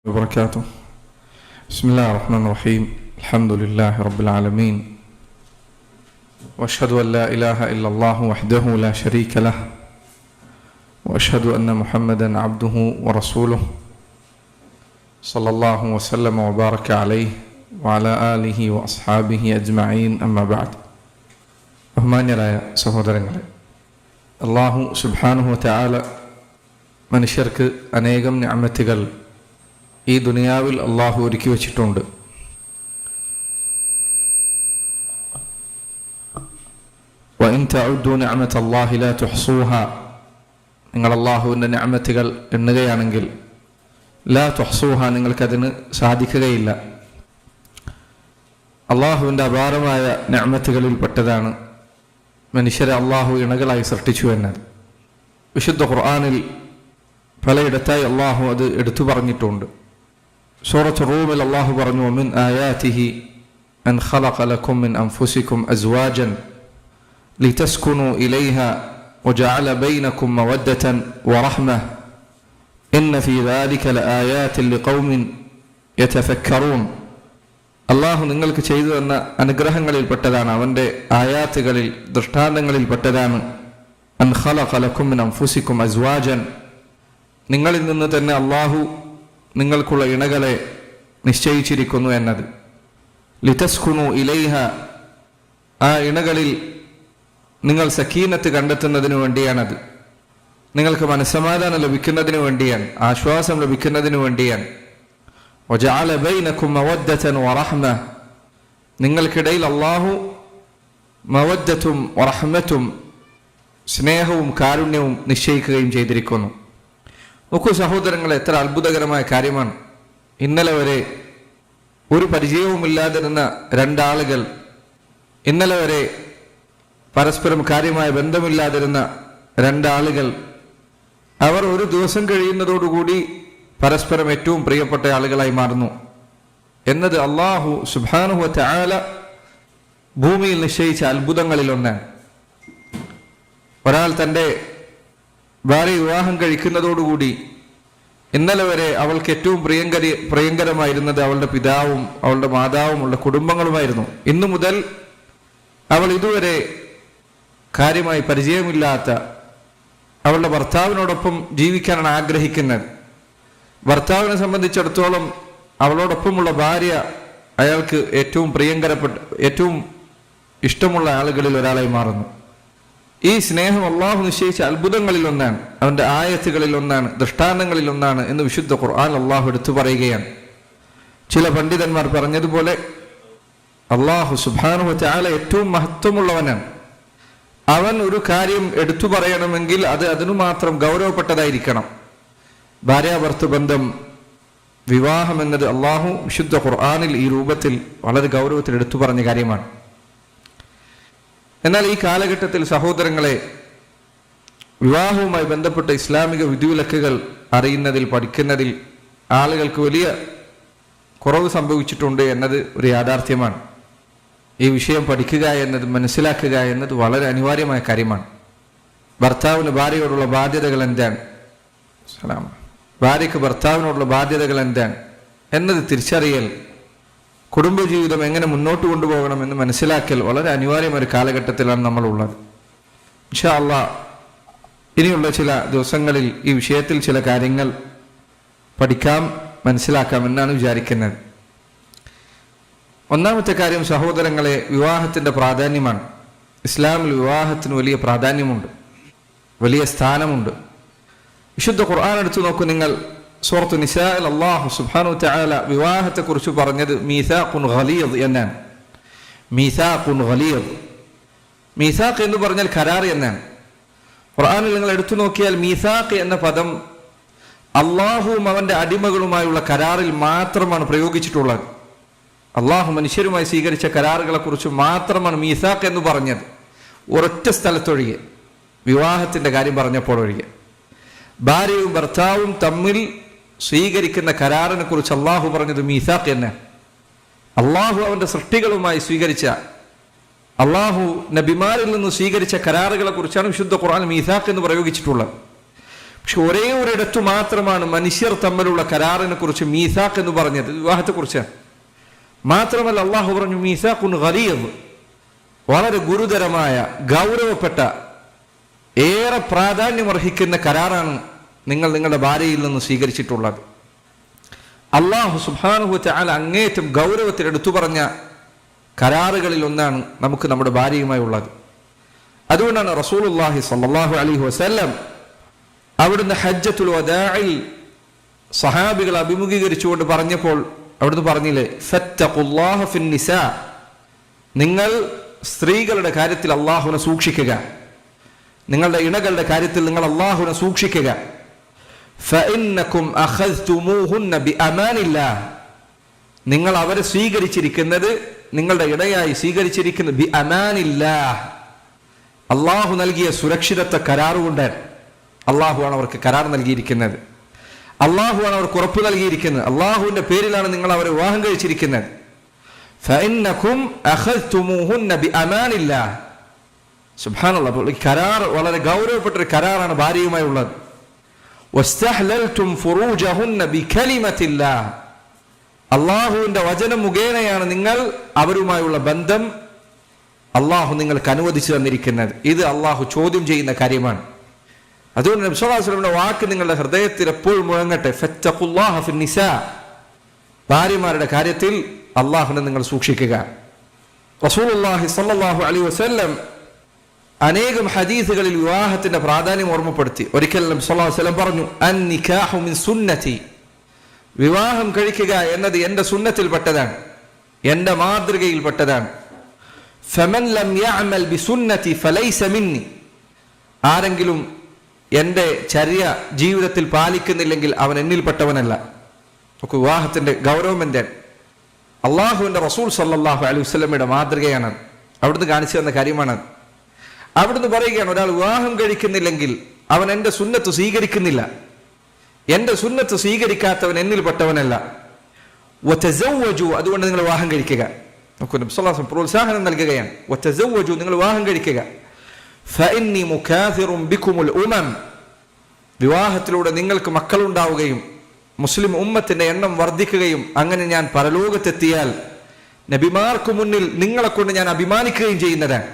وبركاته. بسم الله الرحمن الرحيم. الحمد لله رب العالمين، وأشهد أن لا إله إلا الله وحده لا شريك له، وأشهد أن محمدا عبده ورسوله صلى الله وسلم وبارك عليه وعلى آله وأصحابه أجمعين. أما بعد. ബഹുമാന്യരായ സഹോദരങ്ങളെ, അല്ലാഹു സുബ്ഹാനഹു വതആല മനുഷ്യർക്ക് അനേകം നിഅമത്തുകൾ ഈ ദുനിയാവിൽ അള്ളാഹു ഒരുക്കി വച്ചിട്ടുണ്ട്. വഇൻ തഉദ്ദു നിഅമതല്ലാഹി ലാ തുഹ്സൂഹാ, നിങ്ങൾ അള്ളാഹുവിൻ്റെ നിഅമത്തുകൾ എണ്ണുകയാണെങ്കിൽ ലാ തുഹ്സൂഹാ, നിങ്ങൾക്കതിന് സാധിക്കുകയില്ല. അള്ളാഹുവിൻ്റെ അപാരമായ നിഅമത്തുകളിൽ പെട്ടതാണ് മനുഷ്യരെ അള്ളാഹു ഇണകളായി സൃഷ്ടിച്ചു എന്നത്. വിശുദ്ധ ഖുർആനിൽ പലയിടത്തായി അള്ളാഹു അത് എടുത്തു പറഞ്ഞിട്ടുണ്ട്. സൂറത്ത് റൂമിൽ അള്ളാഹു പറഞ്ഞു, വമിൻ ആയാതിഹി അൻ ഖലഖ ലക്കും മിൻ അൻഫുസികും അസ്വാജൻ ലിതസ്കുനു ഇലൈഹ വജഅല ബൈനകും മവദ്ദതൻ വറഹ്മഹ ഇന്ന ഫീ ദാലിക ലആയാതിൻ ലിഖൗമിൻ യതഫക്കറൂൻ. അള്ളാഹു നിങ്ങൾക്ക് ചെയ്തു തന്ന അനുഗ്രഹങ്ങളിൽപ്പെട്ടതാണ്, അവൻ്റെ ആയാത്തുകളിൽ ദൃഷ്ടാന്തങ്ങളിൽപ്പെട്ടതാണ്. അൻ ഖലഖ ലക്കും മിൻ അൻഫുസികും അസ്വാജൻ, നിങ്ങളിൽ നിന്ന് തന്നെ അള്ളാഹു നിങ്ങൾക്കുള്ള ഇണകളെ നിശ്ചയിച്ചിരിക്കുന്നു എന്നത്. ലിതസ്കുനു ഇലൈഹ, ആ ഇണകളിൽ നിങ്ങൾ സക്കീനത്ത് കണ്ടെത്തുന്നതിന് വേണ്ടിയാണത്. നിങ്ങൾക്ക് മനസ്സമാധാനം ലഭിക്കുന്നതിന് വേണ്ടിയാണ്, ആശ്വാസം ലഭിക്കുന്നതിന് വേണ്ടിയാണ്. വജഅല ബൈനകും മവദ്ദതൻ വറഹ്മ, നിങ്ങൾക്കിടയിൽ അള്ളാഹു മവദ്ദത്തും വറഹ്മത്തും, സ്നേഹവും കാരുണ്യവും നിശ്ചയിക്കുകയും ചെയ്തിരിക്കുന്നു. നോക്കൂ സഹോദരങ്ങളെ, എത്ര അത്ഭുതകരമായ കാര്യമാണ്. ഇന്നലെ വരെ ഒരു പരിചയവുമില്ലാതിരുന്ന രണ്ടാളുകൾ, ഇന്നലെ വരെ പരസ്പരം കാര്യമായ ബന്ധമില്ലാതിരുന്ന രണ്ടാളുകൾ, അവർ ഒരു ദിവസം കഴിയുന്നതോടുകൂടി പരസ്പരം ഏറ്റവും പ്രിയപ്പെട്ട ആളുകളായി മാറുന്നു എന്നത് അല്ലാഹു സുബ്ഹാനഹു വതആല ഭൂമിയിൽ നിശ്ചയിച്ച അത്ഭുതങ്ങളിലൊന്നാണ്. ഒരാൾ തൻ്റെ ഭാര്യ വിവാഹം കഴിക്കുന്നതോടുകൂടി ഇന്നലെ വരെ അവൾക്ക് ഏറ്റവും പ്രിയങ്കരമായിരുന്നത് അവളുടെ പിതാവും അവളുടെ മാതാവും അവളുടെ കുടുംബങ്ങളുമായിരുന്നു. ഇന്നു മുതൽ അവൾ ഇതുവരെ കാര്യമായി പരിചയമില്ലാത്ത അവളുടെ ഭർത്താവിനോടൊപ്പം ജീവിക്കാനാണ് ആഗ്രഹിക്കുന്നത്. ഭർത്താവിനെ സംബന്ധിച്ചിടത്തോളം അവളോടൊപ്പമുള്ള ഭാര്യ അയാൾക്ക് ഏറ്റവും ഇഷ്ടമുള്ള ആളുകളിൽ ഒരാളായി മാറുന്നു. ഈ സ്നേഹം അള്ളാഹു നിശ്ചയിച്ച അത്ഭുതങ്ങളിൽ ഒന്നാണ്, അവൻ്റെ ആയത്തുകളിൽ ഒന്നാണ്, ദൃഷ്ടാന്തങ്ങളിൽ ഒന്നാണ് എന്ന് വിശുദ്ധ ഖുർആൻ അള്ളാഹു എടുത്തു പറയുകയാണ്. ചില പണ്ഡിതന്മാർ പറഞ്ഞതുപോലെ അള്ളാഹു സുബ്ഹാനഹു വതആല ഏറ്റവും മഹത്വമുള്ളവനാണ്. അവൻ ഒരു കാര്യം എടുത്തു പറയണമെങ്കിൽ അത് അതിനു മാത്രം ഗൗരവപ്പെട്ടതായിരിക്കണം. ഭാര്യാഭർത്തൃ ബന്ധം, വിവാഹം എന്നത് അള്ളാഹു വിശുദ്ധ ഖുർആനിൽ ഈ രൂപത്തിൽ വളരെ ഗൗരവത്തിൽ എടുത്തു പറഞ്ഞ കാര്യമാണ്. എന്നാൽ ഈ കാലഘട്ടത്തിൽ സഹോദരങ്ങളെ, വിവാഹവുമായി ബന്ധപ്പെട്ട ഇസ്ലാമിക വിധിവിലക്കുകൾ അറിയുന്നതിൽ, പഠിക്കുന്നതിൽ ആളുകൾക്ക് വലിയ കുറവ് സംഭവിച്ചിട്ടുണ്ട് എന്നത് ഒരു യാഥാർത്ഥ്യമാണ്. ഈ വിഷയം പഠിക്കുക എന്നത്, മനസ്സിലാക്കുക എന്നത് വളരെ അനിവാര്യമായ കാര്യമാണ്. ഭർത്താവിന് ഭാര്യയോടുള്ള ബാധ്യതകൾ എന്താണ്, ഭാര്യയ്ക്ക് ഭർത്താവിനോടുള്ള ബാധ്യതകൾ എന്താണ് എന്നത് തിരിച്ചറിയൽ, കുടുംബജീവിതം എങ്ങനെ മുന്നോട്ട് കൊണ്ടുപോകണമെന്ന് മനസ്സിലാക്കൽ വളരെ അനിവാര്യമായ ഒരു കാലഘട്ടത്തിലാണ് നമ്മളുള്ളത്. ഇൻഷാ അല്ലാഹ് ഇനിയുള്ള ചില ദിവസങ്ങളിൽ ഈ വിഷയത്തിൽ ചില കാര്യങ്ങൾ പഠിക്കാം, മനസ്സിലാക്കാം എന്നാണ് വിചാരിക്കുന്നത്. ഒന്നാമത്തെ കാര്യം സഹോദരങ്ങളെ, വിവാഹത്തിൻ്റെ പ്രാധാന്യമാണ്. ഇസ്ലാമിൽ വിവാഹത്തിന് വലിയ പ്രാധാന്യമുണ്ട്, വലിയ സ്ഥാനമുണ്ട്. വിശുദ്ധ ഖുർആൻ എടുത്തു നോക്കൂ നിങ്ങൾ. സൂറത്തു നിസാഇൽ അല്ലാഹു സുബ്ഹാനഹു വതആല വിവാഹത്തെക്കുറിച്ച് പറഞ്ഞത് മീസാഖുൻ ഗലീദ് എന്നാണ്. മീസാഖുൻ ഗലീദ്, മീസാഖ് എന്ന് പറഞ്ഞാൽ കരാർ എന്നാണ്. ഖുർആനിൽ നിങ്ങൾ എടുത്തു നോക്കിയാൽ മീസാഖ് എന്ന പദം അള്ളാഹുവും അവൻ്റെ അടിമകളുമായുള്ള കരാറിൽ മാത്രമാണ് പ്രയോഗിച്ചിട്ടുള്ളത്. അള്ളാഹു മനുഷ്യരുമായി സ്വീകരിച്ച കരാറുകളെ കുറിച്ച് മാത്രമാണ് മീസാഖ് എന്ന് പറഞ്ഞത്, ഒരൊറ്റ സ്ഥലത്തൊഴികെ, വിവാഹത്തിൻ്റെ കാര്യം പറഞ്ഞപ്പോൾ ഒഴികെ. ഭാര്യയും ഭർത്താവും തമ്മിൽ സ്വീകരിക്കുന്ന കരാറിനെ കുറിച്ച് അള്ളാഹു പറഞ്ഞത് മീസാഖ് എന്ന്. അള്ളാഹു അവൻ്റെ സൃഷ്ടികളുമായി സ്വീകരിച്ച, അള്ളാഹു നബിമാരിൽ നിന്ന് സ്വീകരിച്ച കരാറുകളെ കുറിച്ചാണ് വിശുദ്ധ ഖുർആൻ മീസാഖ് എന്ന് പ്രയോഗിച്ചിട്ടുള്ളത്. പക്ഷെ ഒരേ ഒരിടത്തു മാത്രമാണ് മനുഷ്യർ തമ്മിലുള്ള കരാറിനെ കുറിച്ച് മീസാഖ് എന്ന് പറഞ്ഞത്, വിവാഹത്തെക്കുറിച്ചാണ്. മാത്രമല്ല അള്ളാഹു പറഞ്ഞു മീസാഖുൻ ഗലീദ്, വളരെ ഗുരുതരമായ ഗൗരവപ്പെട്ട ഏറെ പ്രാധാന്യമർഹിക്കുന്ന കരാറാണ് നിങ്ങൾ നിങ്ങളുടെ ഭാര്യയിൽ നിന്ന് സ്വീകരിച്ചിട്ടുള്ളത്. അള്ളാഹു സുബ്ഹാനഹു വ തആല അങ്ങേറ്റം ഗൗരവത്തിൽ എടുത്തു പറഞ്ഞ കരാറുകളിൽ ഒന്നാണ് നമുക്ക് നമ്മുടെ ഭാര്യയുമായി ഉള്ളത്. അതുകൊണ്ടാണ് റസൂലുള്ളാഹി സ്വല്ലല്ലാഹു അലൈഹി വസല്ലം അവിടുന്ന് ഹജ്ജത്തുൽ വദാഇൽ സഹാബികളെ അഭിമുഖീകരിച്ചുകൊണ്ട് പറഞ്ഞപ്പോൾ അവിടുന്ന് പറഞ്ഞില്ലേ, ഫത്തഖുല്ലാഹ ഫിൻ നിസാ, നിങ്ങൾ സ്ത്രീകളുടെ കാര്യത്തിൽ അള്ളാഹുവിനെ സൂക്ഷിക്കുക, നിങ്ങളുടെ ഇണകളുടെ കാര്യത്തിൽ നിങ്ങൾ അള്ളാഹുവിനെ സൂക്ഷിക്കുക. ഫഇന്നകും അഖദ്തുമൂഹുന്ന ബിഅമാനില്ലാഹ്, നിങ്ങൾ അവരെ സ്വീകരിച്ചിരിക്കുന്നത്, നിങ്ങളുടെ ഇണയായി സ്വീകരിച്ചിരിക്കുന്നത് ബിഅമാനില്ലാഹ്, അള്ളാഹു നൽകിയ സുരക്ഷിതത്വ കരാറുകൊണ്ട്. അള്ളാഹുവാണ് അവർക്ക് കരാർ നൽകിയിരിക്കുന്നത്, അള്ളാഹുവാണ് അവർക്ക് ഉറപ്പ് നൽകിയിരിക്കുന്നത്, അള്ളാഹുവിന്റെ പേരിലാണ് നിങ്ങൾ അവരെ വിവാഹം കഴിച്ചിരിക്കുന്നത്. ഫഇന്നകും അഖദ്തുമൂഹുന്ന ബിഅമാനില്ലാഹ്. സുബ്ഹാനല്ലാഹ്, ഈ കരാർ വളരെ ഗൗരവപ്പെട്ട ഒരു കരാറാണ് ഭാര്യയുമായി ഉള്ളത്. വസ്തഹ്ലൽതും ഫുറൂജഹുന്ന ബികലിമത്തില്ലാഹ്, അള്ളാഹുവിന്റെ വചനം മുഖേനയാണ് നിങ്ങൾ അവരുമായുള്ള ബന്ധം അള്ളാഹു നിങ്ങൾക്ക് അനുവദിച്ചു തന്നിരിക്കുന്നത്. ഇത് അള്ളാഹു ചോദ്യം ചെയ്യുന്ന കാര്യമാണ്. അതുകൊണ്ട് നബി സല്ലല്ലാഹു അലൈഹി വസല്ലമയുടെ വാക്ക് നിങ്ങളുടെ ഹൃദയത്തിൽ എപ്പോഴും മുഴങ്ങട്ടെ, ഫത്തഖുല്ലാഹ ഫിൻ നിസാ, ഭാര്യമാരുടെ കാര്യത്തിൽ അള്ളാഹുവിനെ നിങ്ങൾ സൂക്ഷിക്കുക. റസൂലുള്ളാഹി സ്വല്ലല്ലാഹു അലൈഹി വസല്ലം അനേകം ഹദീസുകളിൽ വിവാഹത്തിന്റെ പ്രാധാന്യം ഓർമ്മപ്പെടുത്തി. ഒരിക്കൽ നബി സല്ലല്ലാഹു അലൈഹി വസല്ലം പറഞ്ഞു, അൻ നികാഹു മിൻ സുന്നതി, വിവാഹം കഴിക്കുക എന്നത് എന്റെ സുന്നത്തിൽപ്പെട്ടതാണ്, എന്റെ മാതൃകയിൽപ്പെട്ടതാണ്. ഫമൻ ലം യഅമൽ ബിസുന്നതി ഫലൈസ മിന്നി, ആരെങ്കിലും എന്റെ ചര്യ ജീവിതത്തിൽ പാലിക്കുന്നില്ലെങ്കിൽ അവൻ എന്നിൽപ്പെട്ടവനല്ല. നമുക്ക് വിവാഹത്തിന്റെ ഗൗരവം എന്താണ്? അള്ളാഹുവിന്റെ റസൂൽ സല്ലല്ലാഹു അലൈഹി വസല്ലമയുടെ മാതൃകയാണ്, അവിടുന്ന് കാണിച്ചു തന്ന കാര്യമാണ്. അവിടുന്ന് പറയുകയാണ്, ഒരാൾ വിവാഹം കഴിക്കുന്നില്ലെങ്കിൽ അവൻ എന്റെ സുന്നത്ത് സ്വീകരിക്കുന്നില്ല, എന്റെ സുന്നത്ത് സ്വീകരിക്കാത്തവൻ എന്നിൽപ്പെട്ടവനല്ല. വതസവ്വജു, അതുകൊണ്ട് നിങ്ങൾ വിവാഹം കഴിക്കുക. നമുക്ക് നബി സല്ലല്ലാഹു അലൈഹി വസല്ലം പ്രോത്സാഹനം നൽകുകയാണ്, വതസവ്വജു, നിങ്ങൾ വിവാഹം കഴിക്കുക. ഫഇന്നി മുകാഥിറും ബികുമുൽ ഉമം, വിവാഹത്തിലൂടെ നിങ്ങൾക്ക് മക്കളുണ്ടാവുകയും മുസ്ലിം ഉമ്മത്തിന്റെ എണ്ണം വർദ്ധിക്കുകയും അങ്ങനെ ഞാൻ പരലോകത്തെത്തിയാൽ നബിമാർക്ക് മുന്നിൽ നിങ്ങളെ കൊണ്ട് ഞാൻ അഭിമാനിക്കുകയും ചെയ്യുന്നതാണ്.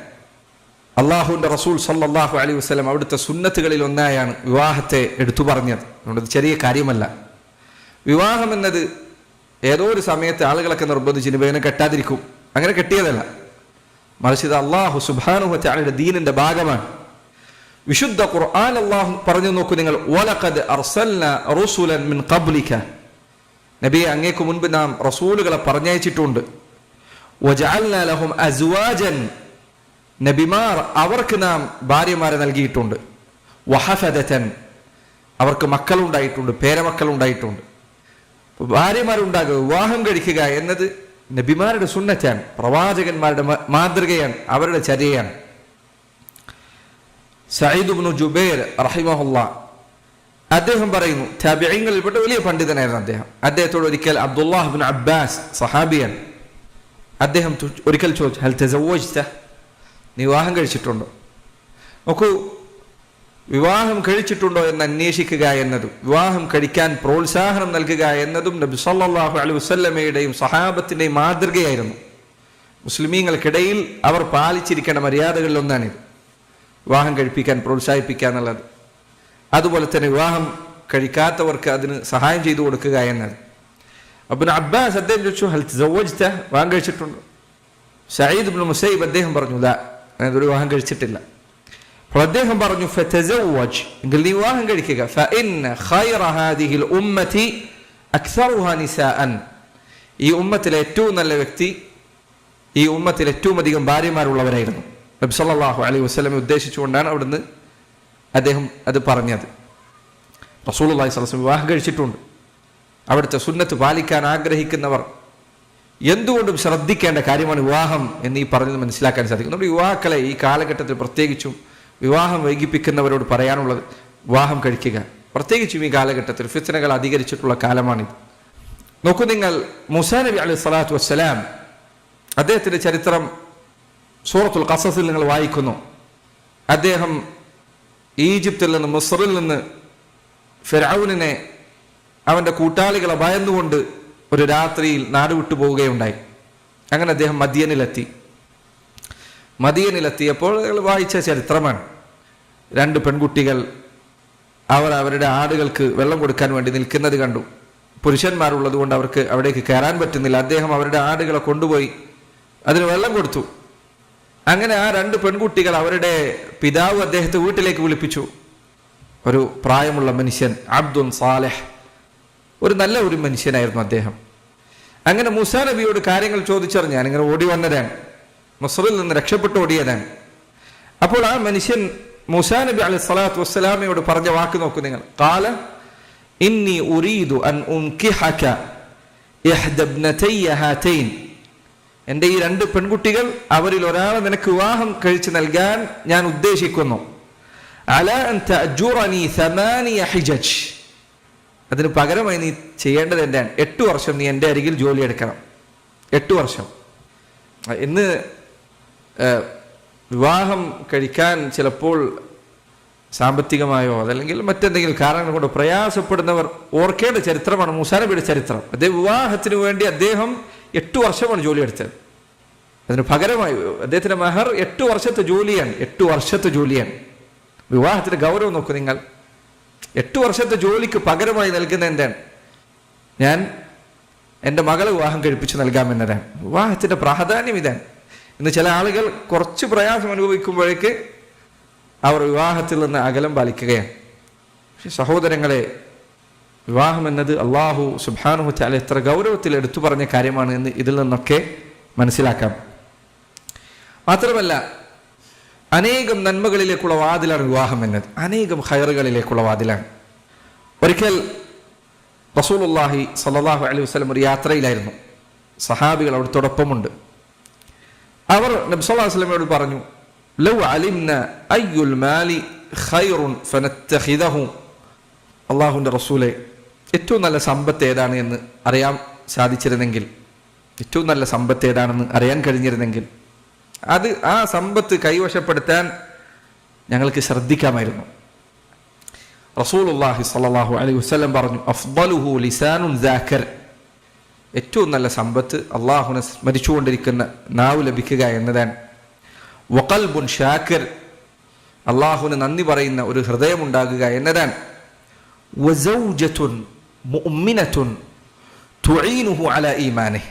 അള്ളാഹുവിന്റെ റസൂൽ സല്ലല്ലാഹു അലൈഹി വസല്ലം അവിടുത്തെ സുന്നത്തുകളിൽ ഒന്നായാണ് വിവാഹത്തെ എടുത്തു പറഞ്ഞത്. അതുകൊണ്ട് ചെറിയ കാര്യമല്ല. വിവാഹം എന്നത് ഏതോ ഒരു സമയത്ത് ആളുകളൊക്കെ നിർബന്ധിച്ച് ഇവനെ കെട്ടാതിരിക്കും, അങ്ങനെ കെട്ടിയതല്ല, മറിച്ച് ഇത് അള്ളാഹു സുബ്ഹാനഹു വ തആലയുടെ ദീനിന്റെ ഭാഗമാണ്. വിശുദ്ധ ഖുർആൻ അള്ളാഹു പറഞ്ഞു നോക്കൂ നിങ്ങൾ, വലഖദ് അർസൽനാ റസുലൻ മിൻ ഖബ്ലിക, നബിയെ അങ്ങേക്ക് മുൻപ് നാം റസൂലുകളെ പറഞ്ഞയച്ചിട്ടുണ്ട്. വജഅൽനാ ലഹും അസ്വാജൻ, നബിമാർ അവർക്ക് നാം ഭാര്യമാരെ നൽകിയിട്ടുണ്ട്. വഹഫദതൻ, അവർക്ക് മക്കളുണ്ടായിട്ടുണ്ട്, പേരമക്കളുണ്ടായിട്ടുണ്ട്. ഭാര്യമാരുണ്ടാകുക, വിവാഹം കഴിക്കുക എന്നത് നബിമാരുടെ സുന്നത്താണ്, പ്രവാചകന്മാരുടെ മാതൃകയാണ്, അവരുടെ ചര്യയാണ്. സഈദ് ഇബ്നു ജുബൈർ റഹിമഹുല്ലാഹ് അദ്ദേഹം പറയുന്നു, താബിഈങ്ങളിൽപ്പെട്ട വലിയ പണ്ഡിതനായിരുന്നു അദ്ദേഹം. അദ്ദേഹത്തോട് ഒരിക്കൽ അബ്ദുല്ലാഹ് ഇബ്നു അബ്ബാസ് സഹാബിയാണ്, അദ്ദേഹം ഒരിക്കൽ ചോദിച്ചു, ഹൽ തസവ്വജ്ത, നീ വിവാഹം കഴിച്ചിട്ടുണ്ടോ? നോക്കൂ, വിവാഹം കഴിച്ചിട്ടുണ്ടോ എന്ന് അന്വേഷിക്കുക എന്നതും വിവാഹം കഴിക്കാൻ പ്രോത്സാഹനം നൽകുക എന്നതും നബി സല്ലല്ലാഹു അലൈഹി വസല്ലമയുടെയും സഹാബത്തിന്റെയും മാതൃകയായിരുന്നു. മുസ്ലിമീങ്ങൾക്കിടയിൽ അവർ പാലിച്ചിരിക്കേണ്ട മര്യാദകളിൽ ഒന്നാണിത്, വിവാഹം കഴിപ്പിക്കാൻ പ്രോത്സാഹിപ്പിക്കുക എന്നുള്ളത്. അതുപോലെ തന്നെ വിവാഹം കഴിക്കാത്തവർക്ക് അതിന് സഹായം ചെയ്തു കൊടുക്കുക എന്നത്. ഇബ്നു അബ്ബാസ് അദ്ദേഹം ചോദിച്ചു, ഹൽ തസവ്വജ്ത, വിവാഹം കഴിച്ചിട്ടുണ്ടോ? സഈദ് ഇബ്നു മുസയ്യിബ് അദ്ദേഹം പറഞ്ഞു, ലാ, ഞാനൊരു വിവാഹം കഴിച്ചിട്ടില്ല. അപ്പോൾ അദ്ദേഹം പറഞ്ഞു, ഫതസവ്വജ്, എങ്കിൽ നീ വിവാഹം കഴിക്കുക. ഫഇന്ന ഖൈറ ഹാദിഹിൽ ഉമ്മതി അക്സറുഹാ നിസാഅൻ, ഈ ഉമ്മത്തിലെ ഏറ്റവും നല്ല വ്യക്തി, ഈ ഉമ്മത്തിൽ ഏറ്റവും അധികം ഭാര്യമാരുള്ളവരായിരുന്നു. നബി സല്ലല്ലാഹു അലൈഹി വസല്ലമയെ ഉദ്ദേശിച്ചുകൊണ്ടാണ് അവിടുന്ന് അദ്ദേഹം അത് പറഞ്ഞത്. റസൂലുള്ളാഹി സ്വല്ലല്ലാഹു അലൈഹി വസല്ലം വിവാഹം കഴിച്ചിട്ടുണ്ട്. അവിടുത്തെ സുന്നത്ത് പാലിക്കാൻ ആഗ്രഹിക്കുന്നവർ എന്തുകൊണ്ടും ശ്രദ്ധിക്കേണ്ട കാര്യമാണ് വിവാഹം എന്ന് ഈ പറഞ്ഞത് മനസ്സിലാക്കാൻ സാധിക്കും. നമ്മുടെ യുവാക്കളെ ഈ കാലഘട്ടത്തിൽ പ്രത്യേകിച്ചും വിവാഹം വൈകിപ്പിക്കുന്നവരോട് പറയാനുള്ളത്, വിവാഹം കഴിക്കുക. പ്രത്യേകിച്ചും ഈ കാലഘട്ടത്തിൽ ഫിത്നകൾ അധികരിച്ചിട്ടുള്ള കാലമാണിത്. നോക്കൂ നിങ്ങൾ, മൂസാ നബി അലൈഹി സ്വലാത്തു വസ്സലാം, അദ്ദേഹത്തിന്റെ ചരിത്രം സൂറത്തുൽ ഖസസിൽ നിങ്ങൾ വായിക്കുന്നു. അദ്ദേഹം ഈജിപ്തിൽ നിന്ന്, മിസ്റിൽ നിന്ന് ഫിർഔനിനെ അവൻ്റെ കൂട്ടാളികളെ ഭയന്നുകൊണ്ട് ഒരു രാത്രിയിൽ നാട് വിട്ടു പോവുകയുണ്ടായി. അങ്ങനെ അദ്ദേഹം മദിയനിലെത്തിയപ്പോൾ വായിച്ച ചരിത്രമാണ്. 2 പെൺകുട്ടികൾ അവരുടെ ആടുകൾക്ക് വെള്ളം കൊടുക്കാൻ വേണ്ടി നിൽക്കുന്നത് കണ്ടു. പുരുഷന്മാരുള്ളത് കൊണ്ട് അവർക്ക് അവിടേക്ക് കയറാൻ പറ്റുന്നില്ല. അദ്ദേഹം അവരുടെ ആടുകളെ കൊണ്ടുപോയി അതിന് വെള്ളം കൊടുത്തു. അങ്ങനെ ആ 2 പെൺകുട്ടികൾ അവരുടെ പിതാവ് അദ്ദേഹത്തെ വീട്ടിലേക്ക് വിളിപ്പിച്ചു. ഒരു പ്രായമുള്ള മനുഷ്യൻ, അബ്ദുൽ സാലിഹ്, ഒരു നല്ല ഒരു മനുഷ്യനായിരുന്നു അദ്ദേഹം. അങ്ങനെ മൂസാ നബിയോട് കാര്യങ്ങൾ ചോദിച്ചറിഞ്ഞാൻ ഇങ്ങനെ ഓടി വന്നതാണ്, മിസ്റിൽ നിന്ന് രക്ഷപ്പെട്ട് ഓടിയതാണ്. അപ്പോൾ ആ മനുഷ്യൻ മൂസാ നബി അലൈഹി സ്വലാത്തു വസ്സലാമയോട് പറഞ്ഞ വാക്ക് നോക്കൂ നിങ്ങൾ. ഖാല ഇന്നി ഉരീദു അൻ ഉൻകിഹക ഇഹ്ദ ഇബ്നതയ്യ ഹാതൈൻ. എൻ്റെ ഈ 2 പെൺകുട്ടികൾ, അവരിൽ ഒരാളെ നിനക്ക് വിവാഹം കഴിച്ചു നൽകാൻ ഞാൻ ഉദ്ദേശിക്കുന്നു. അലാ അൻ തഅജുറനി 8 ഹിജജ്. അതിന് പകരമായി നീ ചെയ്യേണ്ടത് എന്താണ്? 8 വർഷം നീ എൻ്റെ അരികിൽ ജോലി എടുക്കണം. 8 വർഷം. ഇന്ന് വിവാഹം കഴിക്കാൻ ചിലപ്പോൾ സാമ്പത്തികമായോ അതല്ലെങ്കിൽ മറ്റെന്തെങ്കിലും കാരണങ്ങൾ കൊണ്ട് പ്രയാസപ്പെടുന്നവർ ഓർക്കേണ്ട ചരിത്രമാണ് മൂസാ നബിയുടെ ചരിത്രം. അദ്ദേഹം വിവാഹത്തിന് വേണ്ടി അദ്ദേഹം 8 വർഷമാണ് ജോലി എടുത്തത്. അതിന് പകരമായി അദ്ദേഹത്തിന്റെ മെഹർ 8 വർഷത്തെ ജോലിയാണ്. 8 വർഷത്തെ ജോലിയാണ്. വിവാഹത്തിന്റെ ഗൗരവം നോക്കൂ നിങ്ങൾ. 8 വർഷത്തെ ജോലിക്ക് പകരമായി നൽകുന്ന എന്താണ്? ഞാൻ എൻ്റെ മകളെ വിവാഹം കഴിപ്പിച്ച് നൽകാമെന്നതാണ്. വിവാഹത്തിന്റെ പ്രാധാന്യം ഇതാണ്. ഇന്ന് ചില ആളുകൾ കുറച്ച് പ്രയാസം അനുഭവിക്കുമ്പോഴേക്ക് അവർ വിവാഹത്തിൽ നിന്ന് അകലം പാലിക്കുകയാണ്. പക്ഷെ സഹോദരങ്ങളെ, വിവാഹം എന്നത് അള്ളാഹു സുബ്ഹാനഹു വ തആല എത്ര ഗൗരവത്തിൽ എടുത്തു പറഞ്ഞ കാര്യമാണ് എന്ന് ഇതിൽ നിന്നൊക്കെ മനസ്സിലാക്കാം. മാത്രമല്ല, അനേകം നന്മകളിലേക്കുള്ള വാതിലാണ് വിവാഹം എന്നത്. അനേകം ഖൈറുകളിലേക്കുള്ള വാതിലാണ്. ഒരിക്കൽ റസൂലുള്ളാഹി സ്വല്ലല്ലാഹു അലൈഹി വസല്ലം ഒരു യാത്രയിലായിരുന്നു. സഹാബികൾ അവിടുത്തോടൊപ്പമുണ്ട്. അവർ നബി സല്ലല്ലാഹു അലൈഹി വസല്ലമയോട് പറഞ്ഞു, ലൗ അലിംന അയ്യുൽ മാലി ഖൈറുൻ ഫനത്തഖിദഹു. അല്ലാഹുവിൻ്റെ റസൂലേ, ഏറ്റവും നല്ല സമ്പത്ത് ഏതാണ് എന്ന് അറിയാൻ സാധിച്ചിരുന്നെങ്കിൽ, ഏറ്റവും നല്ല സമ്പത്ത് ഏതാണെന്ന് അറിയാൻ കഴിഞ്ഞിരുന്നെങ്കിൽ ആ സമ്പത്ത് കൈവശപ്പെടുത്താൻ ഞങ്ങൾക്ക് ശ്രദ്ധിക്കാമായിരുന്നു. റസൂലുള്ളാഹി സ്വല്ലല്ലാഹു അലൈഹി വസല്ലം പറഞ്ഞു, അഫ്ദലുഹു ലിസാനുൻ ദാക്കർ. ഏറ്റവും നല്ല സമ്പത്ത് അള്ളാഹുവിനെ സ്മരിച്ചുകൊണ്ടിരിക്കുന്ന നാവ് ലഭിക്കുക എന്നതാണ്. വഖൽബുൻ ഷാക്കിർ. അള്ളാഹുവിന് നന്ദി പറയുന്ന ഒരു ഹൃദയമുണ്ടാകുക എന്നതാണ്. വസൗജത്തുൻ മുഅ്മിനത്തുൻ തുഈനുഹു അലാ ഈമാനിഹി.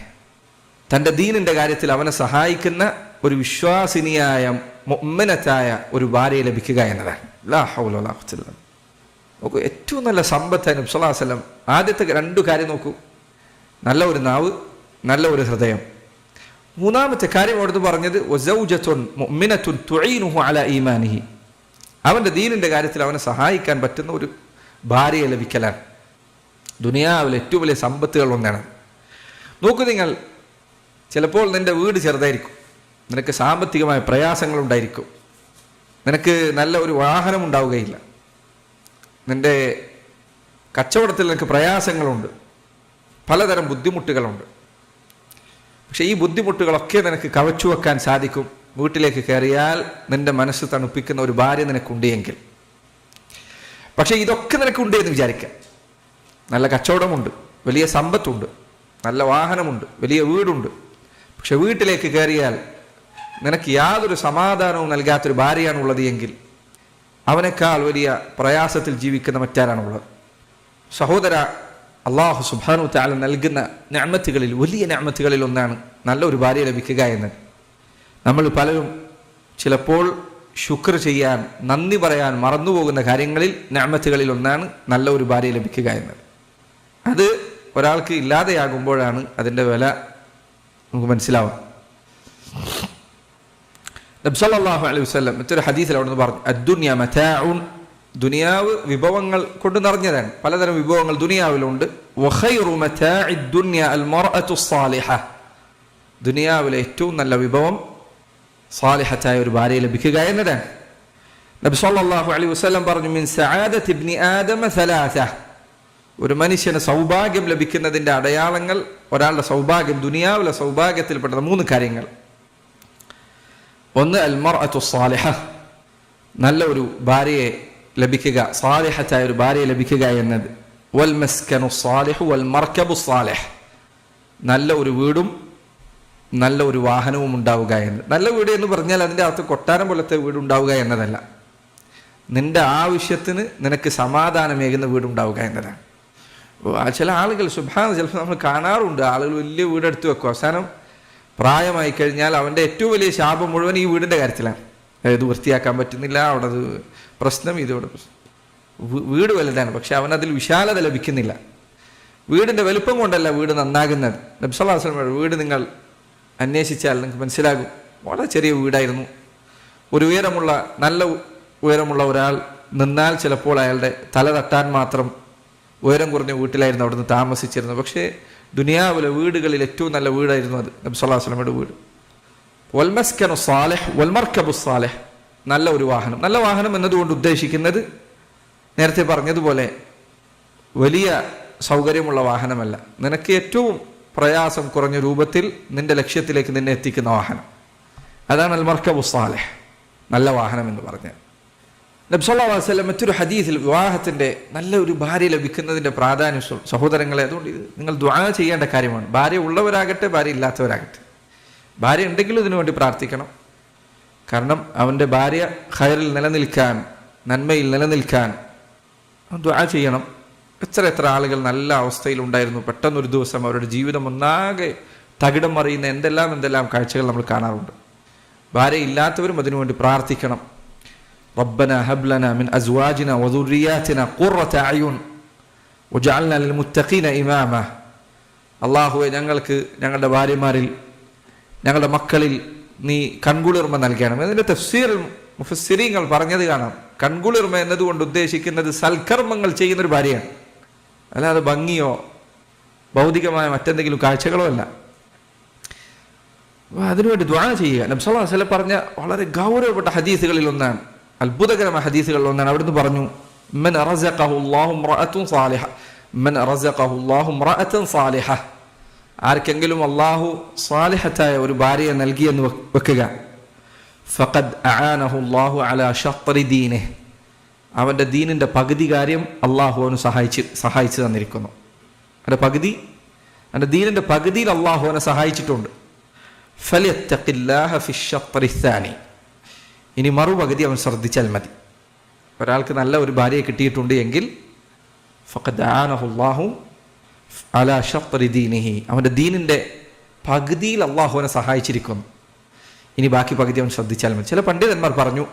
തൻ്റെ ദീനിൻ്റെ കാര്യത്തിൽ അവനെ സഹായിക്കുന്ന ഒരു വിശ്വാസിനിയായ മുഅ്മിനത്തായ ഒരു ഭാര്യയെ ലഭിക്കുക എന്നതാണ്. ലാ ഹൗല വലാ ഖുവത ഇല്ലാ ബില്ലാഹ്. നോക്കൂ, ഏറ്റവും നല്ല സമ്പത്ത് നബി സല്ലല്ലാഹു അലൈഹി വസല്ലം ആദ്യത്തെ 2 കാര്യം നോക്കൂ. നല്ല ഒരു നാവ്, നല്ല ഒരു ഹൃദയം. 3ാമത്തെ കാര്യം അവിടുന്ന് പറഞ്ഞത് വസൗജത്തുൻ മുഅ്മിനത്തുൻ തുഈനുഹു അലാ ഈമാനിഹി. അവൻ്റെ ദീനിൻ്റെ കാര്യത്തിൽ അവനെ സഹായിക്കാൻ പറ്റുന്ന ഒരു ഭാര്യയെ ലഭിക്കലാണ്. ദുനിയാവിലെ ഏറ്റവും വലിയ സമ്പത്തുകൾ ഒന്നാണ്. നോക്കൂ നിങ്ങൾ, ചിലപ്പോൾ നിൻ്റെ വീട് ചെറുതായിരിക്കും, നിനക്ക് സാമ്പത്തികമായ പ്രയാസങ്ങളുണ്ടായിരിക്കും, നിനക്ക് നല്ല ഒരു വാഹനം ഉണ്ടാവുകയില്ല, നിൻ്റെ കച്ചവടത്തിൽ നിനക്ക് പ്രയാസങ്ങളുണ്ട്, പലതരം ബുദ്ധിമുട്ടുകളുണ്ട്. പക്ഷെ ഈ ബുദ്ധിമുട്ടുകളൊക്കെ നിനക്ക് കവച്ചു വെക്കാൻ സാധിക്കും വീട്ടിലേക്ക് കയറിയാൽ നിന്റെ മനസ്സ് തണുപ്പിക്കുന്ന ഒരു ഭാര്യ നിനക്കുണ്ട് എങ്കിൽ. പക്ഷെ ഇതൊക്കെ നിനക്കുണ്ട് എന്ന് വിചാരിക്കാം. നല്ല കച്ചവടമുണ്ട്, വലിയ സമ്പത്തുണ്ട്, നല്ല വാഹനമുണ്ട്, വലിയ വീടുണ്ട്. പക്ഷെ വീട്ടിലേക്ക് കയറിയാൽ നിനക്ക് യാതൊരു സമാധാനവും നൽകാത്തൊരു ഭാര്യയാണുള്ളത് എങ്കിൽ അവനേക്കാൾ വലിയ പ്രയാസത്തിൽ ജീവിക്കുന്ന മറ്റാരാണുള്ളത്? സഹോദര, അള്ളാഹു സുബ്ഹാനഹു വ തആല നൽകുന്ന നിഅമത്തുകളിൽ വലിയ നിഅമത്തുകളിൽ ഒന്നാണ് നല്ല ഒരു ഭാര്യ ലഭിക്കുക എന്നത്. നമ്മൾ പലരും ചിലപ്പോൾ ശുക്ർ ചെയ്യാൻ, നന്ദി പറയാൻ മറന്നുപോകുന്ന കാര്യങ്ങളിൽ നിഅമത്തുകളിൽ ഒന്നാണ് നല്ല ഒരു ഭാര്യ ലഭിക്കുക എന്നത്. അത് ഒരാൾക്ക് ഇല്ലാതെയാകുമ്പോഴാണ് അതിൻ്റെ വില നമുക്ക് മനസ്സിലാവുക. നബി സല്ലല്ലാഹു അലൈഹി വസല്ലം മറ്റൊരു ഹദീസിൽ അവിടുന്ന് പറഞ്ഞു, അദ്ദുനിയ മതാഉൻ. ദുനിയാവ് വിഭവങ്ങൾ കൊണ്ട് നിറഞ്ഞതാണ്. പലതരം വിഭവങ്ങൾ ദുനിയാവിലുണ്ട്. വഖൈറു മതാഇദ് ദുനിയ അൽ മർഅതു സ്സാലിഹ. ദുനിയാവിലെ ഏറ്റവും നല്ല വിഭവം സാലിഹത്തായ ഒരു ഭാര്യയെ ലഭിക്കുക എന്നതാണ്. നബി സല്ലല്ലാഹു അലൈഹി വസല്ലം പറഞ്ഞു, മിൻ സആദത്തി ഇബ്നി ആദമ സലാസ. ഒരു മനുഷ്യന് സൗഭാഗ്യം ലഭിക്കുന്നതിൻ്റെ അടയാളങ്ങൾ, ഒരാളുടെ സൗഭാഗ്യം, ദുനിയാവിലെ സൗഭാഗ്യത്തിൽപ്പെട്ട 3 കാര്യങ്ങൾ. ഒന്ന് അൽ മർഅതു സ്സാലിഹ, നല്ല ഒരു ഭാര്യയെ ലഭിക്കുക, സാലിഹത്തായ ഒരു ഭാര്യയെ ലഭിക്കുക എന്നത്. വൽ മസ്കനു സാലിഹു വൽ മർക്കബു സാലിഹ്, നല്ല ഒരു വീടും നല്ല ഒരു വാഹനവും ഉണ്ടാവുക എന്ന്. നല്ല വീട് എന്ന് പറഞ്ഞാൽ അതിൻ്റെ അകത്ത് കൊട്ടാരം പോലത്തെ വീടുണ്ടാവുക എന്നതല്ല, നിന്റെ ആവശ്യത്തിന് നിനക്ക് സമാധാനമേകുന്ന വീടുണ്ടാവുക എന്നതാണ്. ചില ആളുകൾ ചിലപ്പോൾ നമ്മൾ കാണാറുണ്ട്, ആളുകൾ വലിയ വീടെടുത്ത് വെക്കും, അവസാനം പ്രായമായി കഴിഞ്ഞാൽ അവൻ്റെ ഏറ്റവും വലിയ ശാപം മുഴുവൻ ഈ വീടിൻ്റെ കാര്യത്തിലാണ്. ഇത് വൃത്തിയാക്കാൻ പറ്റുന്നില്ല, അവിടെ അത് പ്രശ്നം, ഇതോടെ പ്രശ്നം. വീട് വലുതാണ്, പക്ഷെ അവനതിൽ വിശാലത ലഭിക്കുന്നില്ല. വീടിൻ്റെ വലുപ്പം കൊണ്ടല്ല വീട് നന്നാകുന്നത്. നബി സല്ലല്ലാഹു അലൈഹി വസല്ലം വീട് നിങ്ങൾ അന്വേഷിച്ചാൽ നിങ്ങൾക്ക് മനസ്സിലാകും, വളരെ ചെറിയ വീടായിരുന്നു. ഒരു നല്ല ഉയരമുള്ള ഒരാൾ നിന്നാൽ ചിലപ്പോൾ അയാളുടെ തല തട്ടാൻ മാത്രം ഉയരം കുറഞ്ഞ വീട്ടിലായിരുന്നു അവിടുന്ന് താമസിച്ചിരുന്നത്. പക്ഷേ ദുനിയാവിലെ വീടുകളിൽ ഏറ്റവും നല്ല വീടായിരുന്നു അത് നബി സല്ലല്ലാഹു അലൈഹി വസല്ലമയുടെ വീട്. വൽ മസ്കനു സാലിഹ് വൽ മർക്കബു സാലിഹ്, നല്ല ഒരു വാഹനം. നല്ല വാഹനം എന്നതുകൊണ്ട് ഉദ്ദേശിക്കുന്നത് നേരത്തെ പറഞ്ഞതുപോലെ വലിയ സൗകര്യമുള്ള വാഹനമല്ല, നിനക്ക് ഏറ്റവും പ്രയാസം കുറഞ്ഞ രൂപത്തിൽ നിന്റെ ലക്ഷ്യത്തിലേക്ക് നിന്നെ എത്തിക്കുന്ന വാഹനം. അതാണ് അൽ മർക്കബു സാലിഹ്, നല്ല വാഹനം എന്ന് പറഞ്ഞാൽ. നബി സല്ലല്ലാഹു അലൈഹി വസല്ലം മറ്റൊരു ഹദീസിൽ വിവാഹത്തിൻ്റെ നല്ല ഒരു ഭാര്യ ലഭിക്കുന്നതിൻ്റെ പ്രാധാന്യം, സഹോദരങ്ങളെ, അതുകൊണ്ട് ഇത് നിങ്ങൾ ദുആ ചെയ്യേണ്ട കാര്യമാണ്. ഭാര്യ ഉള്ളവരാകട്ടെ ഭാര്യ ഇല്ലാത്തവരാകട്ടെ, ഭാര്യ ഉണ്ടെങ്കിലും ഇതിനു വേണ്ടി പ്രാർത്ഥിക്കണം. കാരണം അവൻ്റെ ഭാര്യ ഖൈറിൽ നിലനിൽക്കാൻ, നന്മയിൽ നിലനിൽക്കാൻ ദുആ ചെയ്യണം. എത്ര ആളുകൾ നല്ല അവസ്ഥയിലുണ്ടായിരുന്നു, പെട്ടെന്നൊരു ദിവസം അവരുടെ ജീവിതം ഒന്നാകെ തകിടം മറിയുന്ന എന്തെല്ലാം കാഴ്ചകൾ നമ്മൾ കാണാറുണ്ട്. ഭാര്യ ഇല്ലാത്തവരും അതിനുവേണ്ടി പ്രാർത്ഥിക്കണം. റബ്ബനാ ഹബ് ലനാ മിൻ അസ്വാജിനാ വദുർരിയാതിനാ ഖുർറത അയുൻ വജഅൽനാ ലിൽമുത്തഖീന ഇമാമ. അല്ലാഹുവേ, ഞങ്ങൾക്ക് ഞങ്ങളുടെ ഭാര്യമാരിൽ, ഞങ്ങളുടെ മക്കളിൽ നീ കൺകുളിർമ നൽകണം. ഇതിൻ്റെ തഫ്സീറിൽ മുഫസ്സിരീങ്ങൾ പറഞ്ഞത് കാണാം, കൺകുളിർമ എന്നതുകൊണ്ട് ഉദ്ദേശിക്കുന്നത് സൽക്കർമ്മങ്ങൾ ചെയ്യുന്നൊരു ഭാര്യയാണ്, അല്ലാതെ ഭംഗിയോ ഭൗതികമായ മറ്റെന്തെങ്കിലും കാഴ്ചകളോ അല്ല. അതിനുവേണ്ടി ദുആ ചെയ്യുക. നബി സല്ലല്ലാഹു അലൈഹി വസല്ലം പറഞ്ഞ വളരെ ഗൗരവപ്പെട്ട ഹദീസുകളിൽ ഒന്നാണ്, അത്ഭുതകരമായ ഹദീസുകളിൽ ഒന്നാണ്. അവിടുന്ന് പറഞ്ഞു, മൻ റസഖഹു അല്ലാഹു ഇംറഅത്തുൻ സാലിഹ, മൻ റസഖഹു അല്ലാഹു ഇംറഅതൻ സാലിഹ, ആർക്കെങ്കിലും അല്ലാഹു സാലിഹത്തായ ഒരു ഭാര്യയെ നൽകിയെന്ന് വെക്കുക, ഫഖദ് അആനഹു അല്ലാഹു അലാ ശത്രി ദീനിഹി, അവൻ്റെ ദീനിൻ്റെ പകുതി കാര്യം അള്ളാഹു അവന് സഹായിച്ചു തന്നിരിക്കുന്നു. അവൻ്റെ ദീനിൻ്റെ പകുതിയിൽ അള്ളാഹു അവനെ സഹായിച്ചിട്ടുണ്ട്. ഫലിയത്തഖില്ലാഹ ഫിശ്ശത്രി സാനി, ഇനി മറുപകുതി അവൻ ശ്രദ്ധിച്ചാൽ മതി. ഒരാൾക്ക് നല്ല ഒരു ഭാര്യയെ കിട്ടിയിട്ടുണ്ട് എങ്കിൽ ഫഖദ് അആനഹു അല്ലാഹു അലാ ശത്രി ദീനിഹി, അവൻ്റെ ദീനിൻ്റെ പകുതിയിൽ അള്ളാഹു അവനെ സഹായിച്ചിരിക്കുന്നു. ഇനി ബാക്കി പകുതി അവൻ ശ്രദ്ധിച്ചാൽ മതി. ചില പണ്ഡിതന്മാർ പറഞ്ഞു,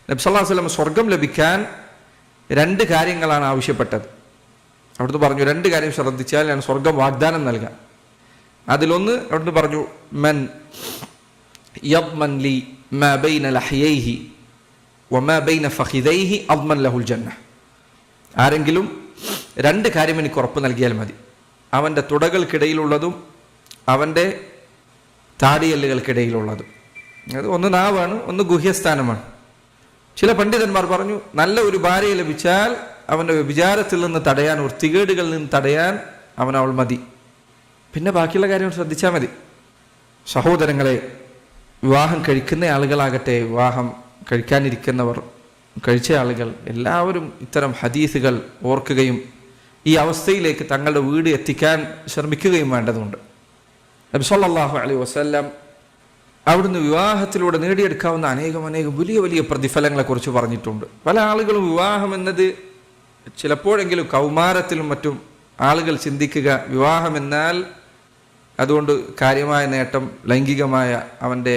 നബി സല്ലല്ലാഹു അലൈഹി വസല്ലം സ്വർഗം ലഭിക്കാൻ 2 കാര്യങ്ങളാണ് ആവശ്യപ്പെട്ടത്. അവിടുന്ന് പറഞ്ഞു, 2 കാര്യം ശ്രദ്ധിച്ചാൽ ഞാൻ സ്വർഗം വാഗ്ദാനം നൽകാം. അതിലൊന്ന് അവിടുന്ന് പറഞ്ഞു, മൻ യദ്മൻ ലി മാ ബൈന ലഹ്യൈഹി വമാ ബൈന ഫഖിദൈഹി അദ്മൻ ലഹുൽ ജന്ന. ആരെങ്കിലും 2 കാര്യം എനിക്ക് ഉറപ്പ് നൽകിയാൽ മതി, അവൻ്റെ തുടകൾക്കിടയിലുള്ളതും അവൻ്റെ താടിയല്ലുകൾക്കിടയിലുള്ളതും. അത് ഒന്ന് നാവാണ്, ഒന്ന് ഗുഹ്യസ്ഥാനമാണ്. ചില പണ്ഡിതന്മാർ പറഞ്ഞു, നല്ല ഒരു ഭാര്യയെ ലഭിച്ചാൽ അവൻ്റെ വ്യഭിചാരത്തിൽ നിന്ന് തടയാൻ, വൃത്തികേടുകളിൽ നിന്ന് തടയാൻ അവൾ മതി. പിന്നെ ബാക്കിയുള്ള കാര്യം ശ്രദ്ധിച്ചാൽ മതി. സഹോദരങ്ങളെ, വിവാഹം കഴിക്കുന്ന ആളുകളാകട്ടെ, വിവാഹം കഴിക്കാനിരിക്കുന്നവർ, കഴിച്ച ആളുകൾ എല്ലാവരും ഇത്തരം ഹദീസുകൾ ഓർക്കുകയും ഈ അവസ്ഥയിലേക്ക് തങ്ങളുടെ വീട് എത്തിക്കാൻ ശ്രമിക്കുകയും വേണ്ടതുണ്ട്. നബി സല്ലല്ലാഹു അലൈഹി വസല്ലം അവിടുന്ന് വിവാഹത്തിലൂടെ നേടിയെടുക്കാവുന്ന അനേകം വലിയ പ്രതിഫലങ്ങളെക്കുറിച്ച് പറഞ്ഞിട്ടുണ്ട്. പല ആളുകളും വിവാഹം എന്നത് ചിലപ്പോഴെങ്കിലും കൗമാരത്തിലും മറ്റും ആളുകൾ ചിന്തിക്കുക, വിവാഹം എന്നാൽ അതുകൊണ്ട് കാര്യമായ നേട്ടം, ലൈംഗികമായ അവൻ്റെ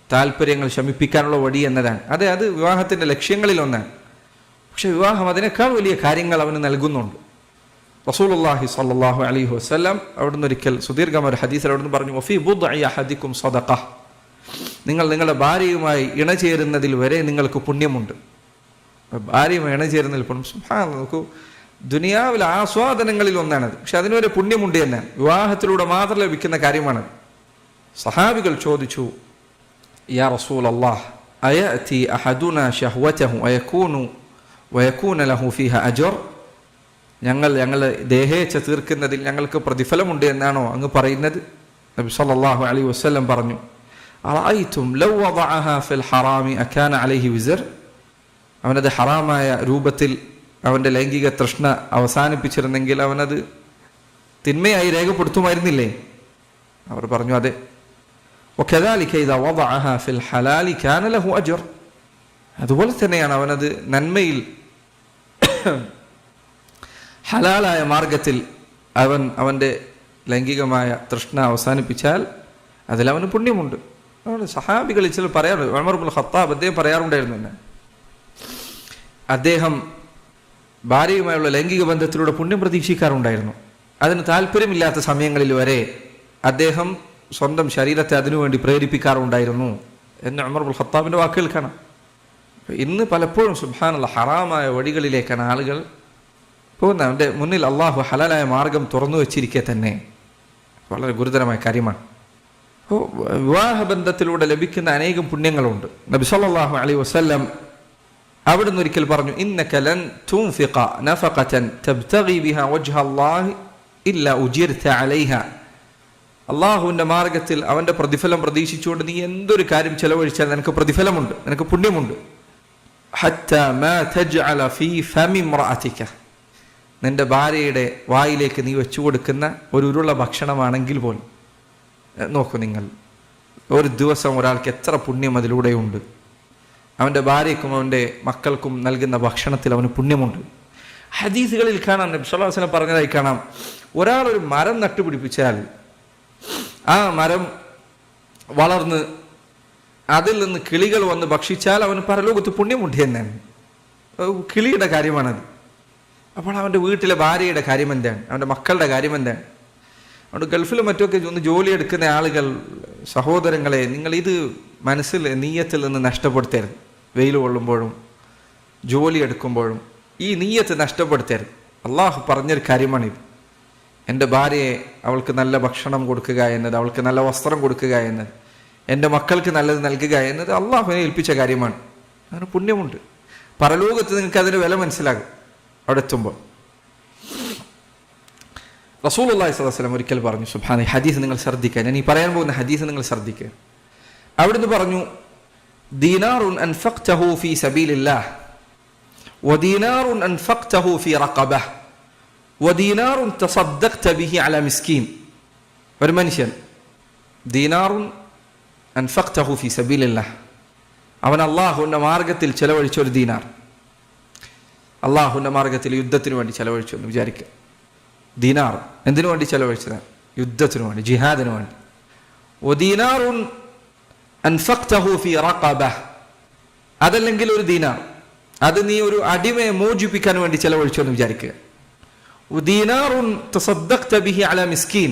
താല്പര്യങ്ങൾ ശമിപ്പിക്കാനുള്ള വഴി എന്നതാണ്. അത് വിവാഹത്തിൻ്റെ ലക്ഷ്യങ്ങളിലൊന്നാണ്. പക്ഷെ വിവാഹം അതിനേക്കാൾ വലിയ കാര്യങ്ങൾ അവന് നൽകുന്നുണ്ട്. റസൂലുള്ളാഹി സ്വല്ലല്ലാഹു അലൈഹി വസല്ലം അവിടുന്ന് ഒരിക്കൽ സുദീർഘമായ ഒരു ഹദീസിൽ അവിടുന്ന് പറഞ്ഞു, വഫീ ബുദ്ഇ അഹദികും സദഖ, നിങ്ങൾ നിങ്ങളുടെ ഭാര്യയുമായി ഇണചേരുന്നതിൽ വരെ നിങ്ങൾക്ക് പുണ്യമുണ്ട്. ഭാര്യയുമായി ഇണചേരുന്നതിൽ നോക്കൂ, ദുനിയാവിലെ ആസ്വാദനങ്ങളിൽ ഒന്നാണത്, പക്ഷെ അതിനുവരെ പുണ്യമുണ്ട് എന്നാണ്. വിവാഹത്തിലൂടെ മാത്രം ലഭിക്കുന്ന കാര്യമാണത്. സഹാബികൾ ചോദിച്ചു, യാ റസൂലല്ലാഹ് അയഅതി അഹദുനാ ശഹ്വതഹു വയകൂന ലഹു ഫീഹാ അജ്ർ, ഞങ്ങളുടെ ദേഹേച്ഛ തീർക്കുന്നതിൽ ഞങ്ങൾക്ക് പ്രതിഫലമുണ്ട് എന്നാണോ അങ്ങ് പറയുന്നത്? നബി സല്ലല്ലാഹു അലൈഹി വസല്ലം പറഞ്ഞു, അറഅയ്തും ലൗ വദഅഹാ ഫിൽ ഹറാമി അകാന അലൈഹി വിസ്ർ, അവനത് ഹറാമായ രൂപത്തിൽ അവൻ്റെ ലൈംഗിക തൃഷ്ണ അവസാനിപ്പിച്ചിരുന്നെങ്കിൽ അവനത് തിന്മയായി രേഖപ്പെടുത്തുമായിരുന്നില്ലേ? അവർ പറഞ്ഞു അതെ. അതുപോലെ തന്നെയാണ് അവനത് നന്മയിൽ ഹലാലായ മാർഗത്തിൽ അവൻ്റെ ലൈംഗികമായ തൃഷ്ണ അവസാനിപ്പിച്ചാൽ അതിൽ അവന് പുണ്യമുണ്ട്. അതുകൊണ്ട് സഹാബികൾ ചില പറയാറുണ്ട്. ഉമർ ഇബ്നുൽ ഖത്താബ് അദ്ദേഹം പറയാറുണ്ടായിരുന്നു തന്നെ, അദ്ദേഹം ഭാര്യയുമായുള്ള ലൈംഗിക ബന്ധത്തിലൂടെ പുണ്യം പ്രതീക്ഷിക്കാറുണ്ടായിരുന്നു. അതിന് താല്പര്യമില്ലാത്ത സമയങ്ങളിൽ വരെ അദ്ദേഹം സ്വന്തം ശരീരത്തെ അതിനുവേണ്ടി പ്രേരിപ്പിക്കാറുണ്ടായിരുന്നു എന്ന് ഉമർ ഇബ്നുൽ ഖത്താബിൻ്റെ വാക്കുകൾ കാണാം. ഇന്ന് പലപ്പോഴും സുബ്ഹാനല്ലാഹ് ഹറാമായ വഴികളിലേക്കാണ് ആളുകൾ പോകുന്നത്. അവൻ്റെ മുന്നിൽ അള്ളാഹു ഹലാലായ മാർഗം തുറന്നു വെച്ചിരിക്കെ തന്നെ വളരെ ഗുരുതരമായ കാര്യമാണ്. അപ്പോൾ വിവാഹബന്ധത്തിലൂടെ ലഭിക്കുന്ന അനേകം പുണ്യങ്ങളുണ്ട്. നബി സല്ലല്ലാഹു അലൈഹി വസല്ലം അവിടുന്ന് ഒരിക്കൽ പറഞ്ഞു, ഇന്നക ലൻ തുൻഫിഖ നഫഖതൻ തബ്തഗി ബിഹാ വജ്ഹ അല്ലാഹി ഇല്ലാ ഉജിർത അലൈഹാ. അള്ളാഹുവിൻ്റെ മാർഗത്തിൽ അവൻ്റെ പ്രതിഫലം പ്രതീക്ഷിച്ചുകൊണ്ട് നീ എന്തൊരു കാര്യം ചെലവഴിച്ചാൽ നിനക്ക് പ്രതിഫലമുണ്ട്, നിനക്ക് പുണ്യമുണ്ട്. ഹത്താ മാ തജ്അല ഫീ ഫമി ഇംറഅതിക, നിന്റെ ഭാര്യയുടെ വായിലേക്ക് നീ വെച്ചു കൊടുക്കുന്ന ഒരു ഉരുള ഭക്ഷണമാണെങ്കിൽ പോലും. നോക്കൂ നിങ്ങൾ, ഒരു ദിവസം ഒരാൾക്ക് എത്ര പുണ്യം അതിലൂടെയുണ്ട്. അവൻ്റെ ഭാര്യയ്ക്കും അവൻ്റെ മക്കൾക്കും നൽകുന്ന ഭക്ഷണത്തിൽ അവന് പുണ്യമുണ്ട്. ഹദീസുകളിൽ കാണാം, നബി സല്ലല്ലാഹു അലൈഹി വസല്ലം പറഞ്ഞതായി കാണാം, ഒരാളൊരു മരം നട്ടുപിടിപ്പിച്ചാൽ ആ മരം വളർന്ന് അതിൽ നിന്ന് കിളികൾ വന്ന് ഭക്ഷിച്ചാൽ അവന് പരലോകത്ത് പുണ്യമുണ്ട് എന്നാണ്. കിളിയുടെ കാര്യമാണത്. അപ്പോൾ അവൻ്റെ വീട്ടിലെ ഭാര്യയുടെ കാര്യം എന്താണ്? അവൻ്റെ മക്കളുടെ കാര്യം എന്താണ്? അതുകൊണ്ട് ഗൾഫിലും മറ്റുമൊക്കെ ഒന്ന് ജോലി എടുക്കുന്ന ആളുകൾ, സഹോദരങ്ങളെ, നിങ്ങൾ ഇത് മനസ്സിൽ നീയത്തിൽ നിന്ന് നഷ്ടപ്പെടുത്തരുത്. വെയിൽ കൊള്ളുമ്പോഴും ജോലി എടുക്കുമ്പോഴും ഈ നീയത്ത് നഷ്ടപ്പെടുത്തരുത്. അള്ളാഹു പറഞ്ഞൊരു കാര്യമാണിത്. എൻ്റെ ഭാര്യയെ അവൾക്ക് നല്ല ഭക്ഷണം കൊടുക്കുക എന്നത്, അവൾക്ക് നല്ല വസ്ത്രം കൊടുക്കുക എന്നത്, എൻ്റെ മക്കൾക്ക് നല്ലത് നൽകുക എന്നത് അള്ളാഹുവിനെ ഏൽപ്പിച്ച കാര്യമാണ്. അതിന് പുണ്യമുണ്ട്. പരലോകത്ത് നിങ്ങൾക്ക് അതിന് വില മനസ്സിലാകും അവിടെ എത്തുമ്പോൾ. റസൂലുള്ളാഹി സ്വല്ലല്ലാഹു അലൈഹി വസല്ലം ഒരിക്കൽ പറഞ്ഞു, സുബ്ഹാനല്ലാഹ്, ഹദീസ് നിങ്ങൾ ശ്രദ്ധിക്കുക, ഞാൻ ഈ പറയാൻ പോകുന്ന ഹദീസ് നിങ്ങൾ ശ്രദ്ധിക്കുക. അവിടുന്ന് പറഞ്ഞു, ദീനാറുൻ അൻഫഖ്തഹു ഫീ സബീലില്ലാഹ് വദീനാറുൻ അൻഫഖ്തഹു ഫീ റഖബഹ് വദീനാറുൻ തസദ്ദഖ്ത ബിഹി അലാ മിസ്കീൻ. ഒരു മനുഷ്യൻ ദീനാറുൻ അൻഫഖ്തഹു ഫീ സബീലില്ലാഹ്, അവൻ അള്ളാഹുവിൻ്റെ മാർഗത്തിൽ ചെലവഴിച്ച ഒരു ദീനാർ, അള്ളാഹുവിൻ്റെ മാർഗത്തിൽ യുദ്ധത്തിന് വേണ്ടി ചെലവഴിച്ചു എന്ന് വിചാരിക്കുക. ദീനാർ എന്തിനു വേണ്ടി ചെലവഴിച്ചത്? യുദ്ധത്തിന് വേണ്ടി, ജിഹാദിന് വേണ്ടി. വദീനാറുൻ അൻഫഖ്തഹു ഫീ റഖബഹ്, അതല്ലെങ്കിൽ ഒരു ദീനാർ, അത് നീ ഒരു അടിമയെ മോചിപ്പിക്കാൻ വേണ്ടി ചെലവഴിച്ചു എന്ന് വിചാരിക്കുക. ദീനാറുൻ തസദ്ദഖ്ത ബിഹി അലാ മിസ്കീൻ,